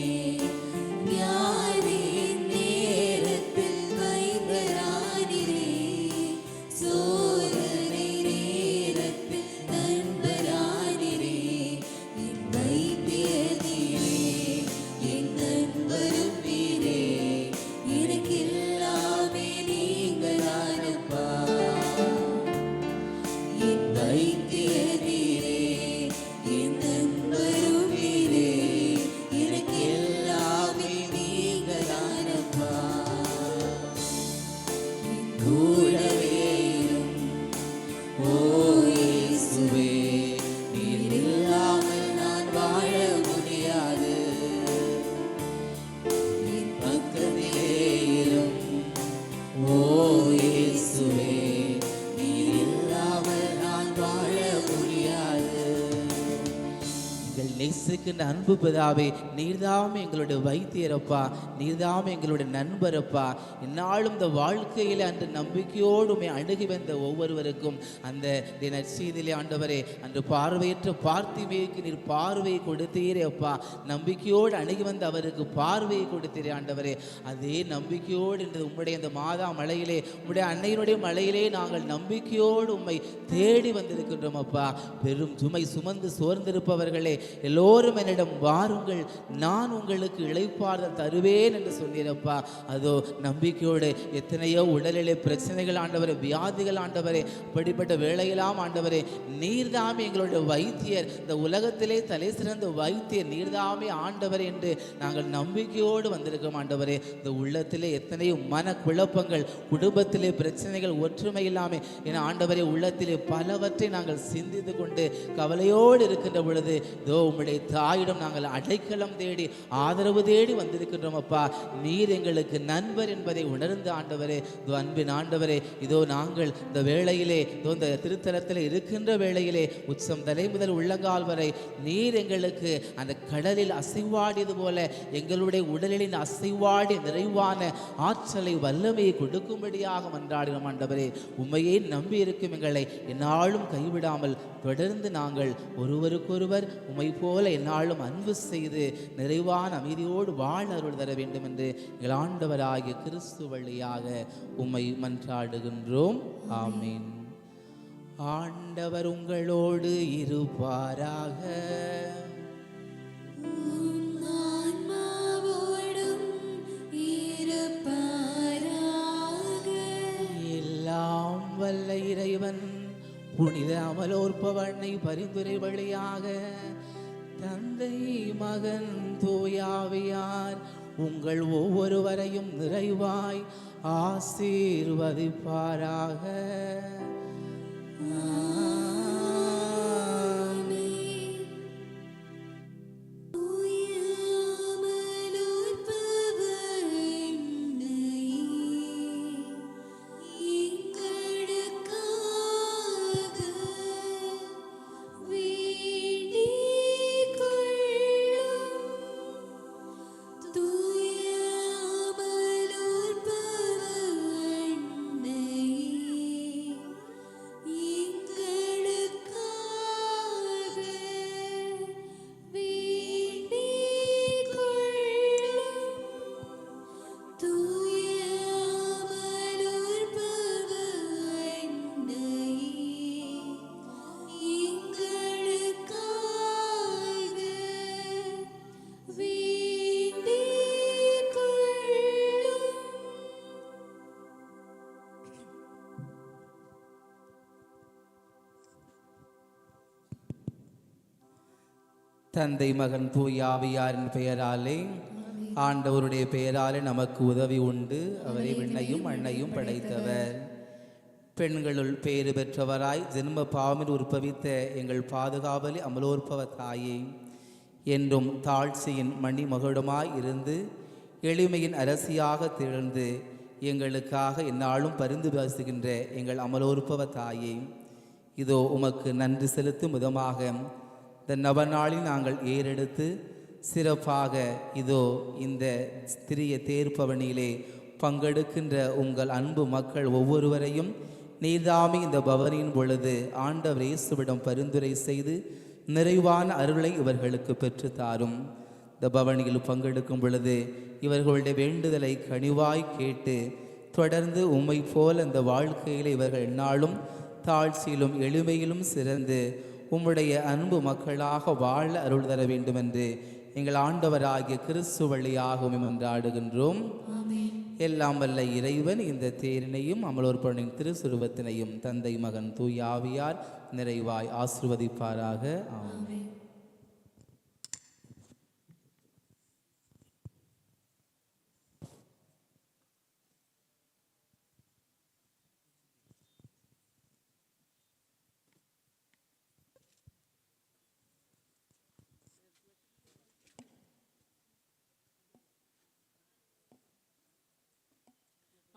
வியாதியின் நேரத்தில் வைத்தியரானீரே, சோதனை நேரத்தில் நண்பரானீரே. என் வைத்தியர் நீரே, என் நண்பரும் நீரே, எனக்கெல்லாமே நீங்களானப்பா. என் வைத்தியர் நீரே, என் நண்பரும் நீரே, எனக்கெல்லாமே நீங்களானப்பா. என் கூடவே இரும், ஓ இயேசுவே, நீர் இல்லாமல் நான் வாழ முடியாது. என் பக்கத்திலே இரும், ஓ இயேசுவே, நீர் இல்லாமல் நான் வாழ முடியாது. எங்கள் நேசிக்கின்ற அன்பு பிதாவே, நீர்தாம் எங்களுடைய வைத்தியரப்பா, நீர்தாம் எங்களுடைய நண்பரப்பா. இந்நாளும் இந்த வாழ்க்கையில் அன்று நம்பிக்கையோடு உம்மை அணுகி வந்த ஒவ்வொருவருக்கும் அந்த நற்செய்தியிலே ஆண்டவரே, அன்று பார்வையற்ற பார்த்திபேயுக்கு நீர் பார்வையை கொடுத்தீரே அப்பா. நம்பிக்கையோடு அணுகி வந்த அவருக்கு பார்வையை கொடுத்தீரே ஆண்டவரே. அதே நம்பிக்கையோடு இன்று உம்முடைய இந்த மாதா மலையிலே, உம்முடைய அன்னையினுடைய மலையிலே நாங்கள் நம்பிக்கையோடு உம்மை தேடி வந்திருக்கின்றோம் அப்பா. பெரும் சுமை சுமந்து சோர்ந்திருப்பவர்களே எல்லோரும் என்னிடம் வாருங்கள், நான் உங்களுக்கு இளைப்பாறுதல் தருவேன் என்று சொன்னீரப்பா. அதோ நம்பிக்கையோடு எத்தனையோ உடலிலே பிரச்சனைகள் ஆண்டவரே, வியாதிகள் ஆண்டவரே, அப்படிப்பட்ட வேளையெல்லாம் ஆண்டவரே, நீர்தாமே எங்களுடைய வைத்தியர், இந்த உலகத்திலே தலை சிறந்த வைத்தியர் நீர்தாமே ஆண்டவர் என்று நாங்கள் நம்பிக்கையோடு வந்திருக்கோம் ஆண்டவரே. இந்த உள்ளத்திலே எத்தனையோ மன குழப்பங்கள், குடும்பத்திலே பிரச்சனைகள், ஒற்றுமை இல்லாமல் என ஆண்டவரே உள்ளத்திலே பலவற்றை நாங்கள் சிந்தித்து கொண்டு கவலையோடு இருக்கின்ற பொழுது இதோ உம்முடைய தாயிடம் நாங்கள் அடைக்கலம் தேடி ஆதரவு தேடி வந்திருக்கின்றோம் அப்பா. நீர் எங்களுக்கு நண்பர் என்பதை உணர்ந்து ஆண்டவரே, இதோ அன்பின் ஆண்டவரே, இதோ நாங்கள் இந்த வேளையிலே, இதோ இந்த திருத்தலத்தில் இருக்கின்ற வேளையிலே உச்சம் தலை முதல் உள்ளங்கால் வரை நீர் எங்களுக்கு அந்த கடலில் அசைவாடியது போல எங்களுடைய உடலின் அசைவாடி நிறைவான ஆற்றலை வல்லமையை கொடுக்கும்படியாக மன்றாடினோம் ஆண்டவரே. உம்மையே நம்பி இருக்கும் எங்களை எந்நாளும் கைவிடாமல் தொடர்ந்து நாங்கள் ஒருவருக்கொருவர் உம்மை போல எந்நாளும் அன்பு செய்து நிறைவான அமைதியோடு வாழ அருள் தர வேண்டும் என்று எங்கள் ஆண்டவராகிய கிறிஸ்து வழியாக உம்மை மன்றாடுகின்றோம். ஆமீன். ஆண்டவர் உங்களோடு இருப்பாராக. ஆன்மாவோடும் இருப்பாராக. எல்லாம் வல்ல இறைவன் புனித அமலோற்பவனை பரிந்துரை வழியாக தந்தை, மகன், தூயாவியார் உங்கள் ஒவ்வொருவரையும் நிறைவாய் ஆசீர்வதிப்பாராக. தந்தை, மகன், தூயாவியாரின் பெயராலே ஆண்டவருடைய பெயராலே நமக்கு உதவி உண்டு. அவரை விண்ணையும் மண்ணையும் படைத்தவர். பெண்களுள் பேறு பெற்றவராய் ஜென்ம பாவமில் உற்பவித்த எங்கள் பாதுகாவலி அமலோற்பவ தாயே, என்றும் தாழ்ச்சியின் மணிமகுடமாய் இருந்து எளிமையின் அரசியாக திகழ்ந்து எங்களுக்காக எந்நாளும் பரிந்து பேசுகின்ற எங்கள் அமலோற்பவ தாயே, இதோ உமக்கு நன்றி செலுத்தும் விதமாக இந்த நவநாளில் நாங்கள் ஏறெடுத்து சிறப்பாக இதோ இந்த சிறிய தேர்ப்பவனியிலே பங்கெடுக்கின்ற உங்கள் அன்பு மக்கள் ஒவ்வொருவரையும் நீர்தாமே இந்த பவனியின் பொழுது ஆண்டவர் இயேசுவிடம் பரிந்துரை செய்து நிறைவான அருளை இவர்களுக்கு பெற்றுத்தாரும். இந்த பவனியில் பங்கெடுக்கும் பொழுது இவர்களுடைய வேண்டுதலை கனிவாய் கேட்டு தொடர்ந்து உம்மை போல் அந்த வாழ்க்கையில் இவர்கள் எந்நாளும் தாழ்ச்சியிலும் எளிமையிலும் சிறந்து உம்முடைய அன்பு மக்களாக வாழ அருள் தர வேண்டும் என்று எங்கள் ஆண்டவராகிய கிறிஸ்து வழியாக மன்றாடுகின்றோம். எல்லாம் வல்ல இறைவன் இந்த தேரினையும் அமலோற்பனின் திருசுருவத்தினையும் தந்தை மகன் தூய ஆவியார் நிறைவாய் ஆசிர்வதிப்பாராக. ஆமென்.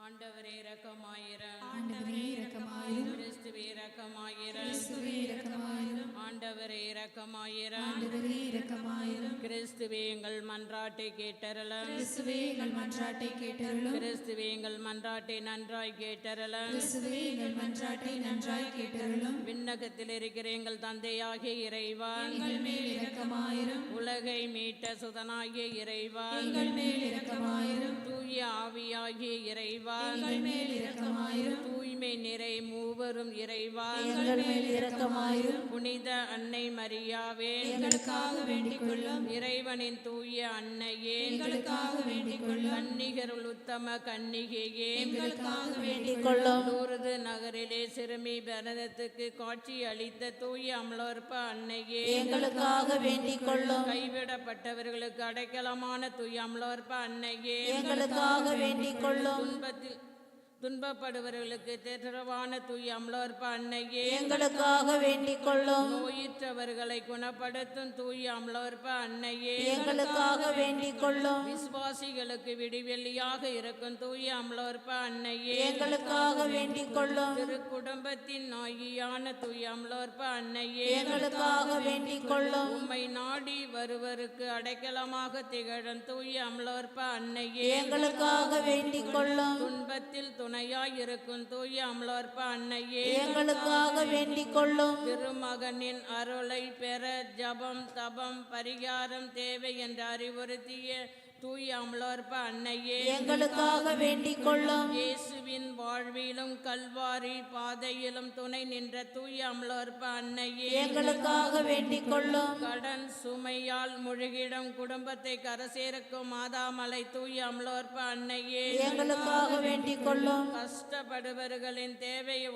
ஆண்டவரே இரக்கமாயிரம். ஆண்டவரே இரக்கமாயிரும். கிறிஸ்துவே இரக்கமாயிரம். கிறிஸ்துவே இரக்கமாயிரும். ஆண்டவரே இரக்கமாயிரம். ஆண்டவரே இரக்கமாயிரும். கிறிஸ்துவே எங்கள் மன்றாட்டை கேட்டருளும். கிறிஸ்துவே எங்கள் மன்றாட்டை கேட்டருளும். கிறிஸ்துவே எங்கள் மன்றாட்டை நன்றாய் கேட்டருளும். கிறிஸ்துவே எங்கள் மன்றாட்டை நன்றாய் கேட்டருளும். விண்ணகத்தில் இருக்கிற எங்கள் தந்தையாகிய இறைவா, எங்கள் மேல் இரக்கமாயிரும். உலகை மீட்ட சுதனாகிய இறைவா, எங்கள் மேல் இரக்கமாயிரும். தூய ஆவியாகிய இறைவா, எங்கள் மேல் இரக்கமாயிரும். தூய்மை நிறை மூவரும் இறைவா, எங்கள் மேல் இரக்கமாயிரும். புனித அன்னை மரியாவே, எங்களுக்காக வேண்டிக் கொள்ளும். இறைவனின் தூய அன்னையே, எங்களுக்காக வேண்டிக் கொள்ளும். கன்னிகருள் உத்தம கன்னிகையே, எங்களுக்காக வேண்டிக் கொள்ளும். லூர்து நகரிலே சிறுமி பரதத்துக்கு காட்சி அளித்த தூய அமலோற்ப அன்னையே, எங்களுக்காக வேண்டிக் கொள்ளும். கைவிடப்பட்டவர்களுக்கு அடைக்கலமான தூய அமலோற்ப அன்னையே, எங்களுக்காக வேண்டிக் கொள்ளும். துன்பப்படுபவர்களுக்கு தேற்றவான தூய அமலோற்ப அன்னையே, எங்களுக்காக வேண்டிக் கொள்ளும். நோயுற்றவர்களை குணப்படுத்தும் தூய அமலோற்ப அன்னையே, எங்களுக்காக வேண்டிக் கொள்ளும். விசுவாசிகளுக்கு விடிவெள்ளியாக இருக்கும் தூய அமலோற்ப அன்னையே, எங்களுக்காக வேண்டிக் கொள்ளும். திருக்குடும்பத்தின் நாயியான தூய அமலோற்ப அன்னையே, எங்களுக்காக வேண்டிக் கொள்ளும். உம்மை நாடி வருவருக்கு அடைக்கலமாக திகழும் தூய அமலோற்ப அன்னையே, எங்களுக்காக வேண்டிக் கொள்ளும். துன்பத்தில் துணையாய் இருக்கும் தூய அமலோற்ப அன்னையே, எங்களுக்காக வேண்டிக் கொள்ளும். திருமகனின் அருளை பெற ஜபம் தபம் பரிகாரம் தேவை என்று அறிவுறுத்திய தூய அமலோற்ப அன்னையே, எங்களுக்காக வேண்டிக் கொள்ளும். இயேசுவின் வாழ்விலும் கல்வாரி பாதையிலும் துணை நின்ற தூய அமலோற்ப அன்னையே, எங்களுக்காக வேண்டிக் கொள்ளும். கடன் சுமையால் முழுகிடும் குடும்பத்தை கரசேர்க்கும் மாதாமலை தூய அமலோற்ப அன்னையே, எங்களுக்காக வேண்டிக் கொள்ளும். கஷ்டப்படுபவர்களின் தேவையை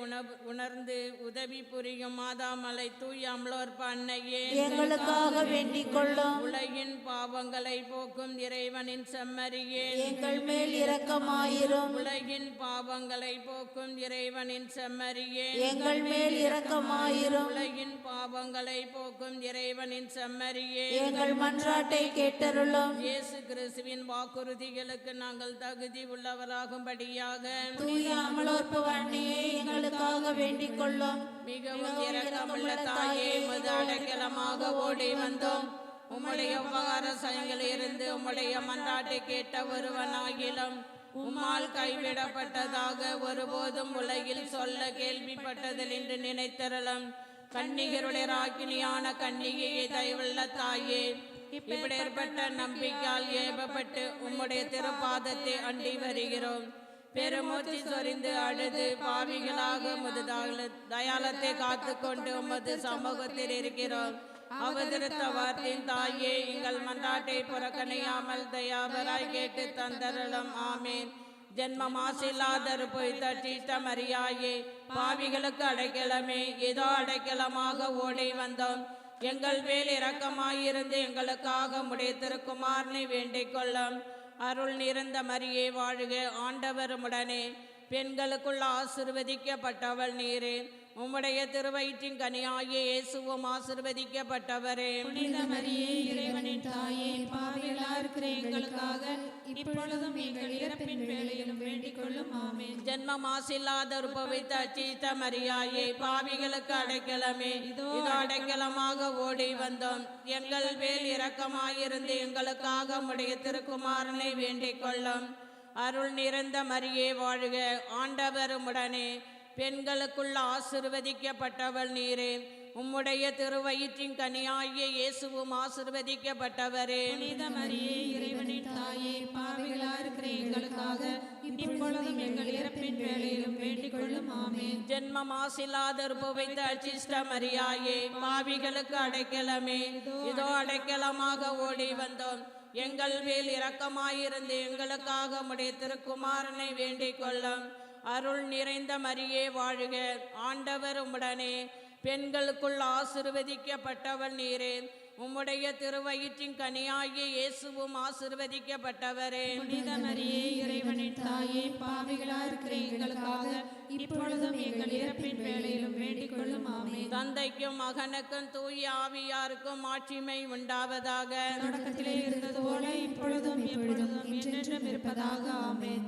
உணர்ந்து உதவி புரியும் மாதாமலை தூய அமலோற்ப அன்னையே, எங்களுக்காக வேண்டிக் கொள்ளும். உலகின் பாவங்களை போக்கும் இறைவனின் செம்மறியே, எங்கள் மேல் இரக்கமாயிரும். உலகின் பாவங்களை போக்கும் இறைவனின் செம்மறியே, எங்கள் மேல் இரக்கமாயிரும். உலகின் பாவங்களை போக்கும் இறைவனின் செம்மறியே, எங்கள் மன்றாட்டை கேட்டருளும். இயேசு கிறிஸ்துவின் வாக்குறுதிகளுக்கு நாங்கள் தகுதி உள்ளவராகும்படியாக தூய அமலோற்ப அன்னையே, எங்களுக்காக வேண்டிக் கொள்ளும். மிகவும் இரக்கமுள்ள தாயே, உமது அடைக்கலமாக ஓடி வந்தோம். உம்முடைய உபகார செயல்களில் இருந்து உம்முடைய மன்றாட்டை கேட்ட ஒருவனாகிலும் உம்மால் கைவிடப்பட்டதாக ஒருபோதும் உலகில் சொல்ல கேள்விப்பட்டதில் என்று நினைத்தரலாம். கன்னிகருடைய ராக்கினியான கன்னிகையை தயவுள்ள தாயே, இப்படிப்பட்ட நம்பிக்கையால் ஏவப்பட்டு உம்முடைய திருப்பாதத்தை அண்டி வருகிறோம். பெருமூச்சு சொரிந்து அழுது பாவிகளாக உமது தயாளத்தை காத்து கொண்டு உமது சமூகத்தில் இருக்கிறோம். அவதரித்த வார்த்தையின் தாயே, எங்கள் மன்றாட்டை புறக்கணியாமல் தயாவராய் கேட்டு தந்தரலும். ஆமேன். ஜென்மம் ஆசில்லாதரு போய் தட்டிட்ட மரியாயே, பாவிகளுக்கு அடைக்கலமே, ஏதோ அடைக்கலமாக ஓடி வந்தோம். எங்கள் மேல் இரக்கமாயிருந்து எங்களுக்காக உம்முடைய திருக்குமாரனை வேண்டிக் கொள்ளும். அருள் நிறைந்த மரியே வாழ்க, ஆண்டவர் உடனே, பெண்களுக்குள் ஆசிர்வதிக்கப்பட்டவள் நீரே, உம்முடைய திருவயிற்றின் கனியாகிய இயேசுவும் ஆசீர்வதிக்கப்பட்டவரே. புனித மரியே இறைவனின் தாயே, பாவிகளாய் இருக்கிற எங்களுக்காக இப்பொழுதும் எங்கள் இறப்பின் வேளையிலும் வேண்டிக் கொள்ளும். ஆமென். ஜென்ம மாசில்லாத உற்பவித்த அச்சிஷ்ட மரியாயே, பாவிகளுக்கு அடைக்கலமே, இதோ அடைக்கலமாக ஓடி வந்தோம். எங்கள் மேல் இரக்கமாயிருந்து எங்களுக்காக உம்முடைய திருக்குமாரனை வேண்டிக் கொள்ளும். அருள் நிறைந்த மரியே வாழ்க, ஆண்டவர் உம்முடனே, பெண்களுக்குள்ள ஆசீர்வதிக்கப்பட்டவள் நீரே. உம்முடைய திருவயிற்றின் கனியாகிய இயேசுவும் ஆசீர்வதிக்கப்பட்டவரே. புனித மரியே இறைவனின் தாயே, பாவிகளாய் இருக்கிற எங்களுக்காக இப்பொழுதும் எங்கள் இறப்பின் வேளையிலும் வேண்டிக் கொள்ளும். ஆமென். ஜென்ம மாசில்லாத உற்பவித்த அச்சிஷ்ட மரியாயே, பாவிகளுக்கு அடைக்கலமே, இதோ அடைக்கலமாக ஓடி வந்தோம். எங்கள் மேல் இரக்கமாயிருந்து எங்களுக்காக உம்முடைய திருக்குமாரனை வேண்டிக் கொள்ளும். அருள் நிறைந்த மரியே வாழ்க, ஆண்டவர் உம்முடனே, பெண்களுக்குள் ஆசீர்வதிக்கப்பட்டவள் நீரே. உம்முடைய திருவயிற்றின் கனியாகிய இயேசுவும் ஆசீர்வதிக்கப்பட்டவரே. புனித மரியே இறைவனின் தாயே, பாவிகளாய் இருக்கிற எங்களுக்காக இப்பொழுதும் எங்கள் இறப்பின் வேளையிலும் வேண்டிக் கொள்ளும். ஆமென். தந்தைக்கும் மகனுக்கும் தூய ஆவியாருக்கும் ஆட்சிமை உண்டாவதாக. தொடக்கத்திலே இருந்தது போல இப்பொழுதும் எப்பொழுதும் என்றென்றும் இருப்பதாக. ஆமென்.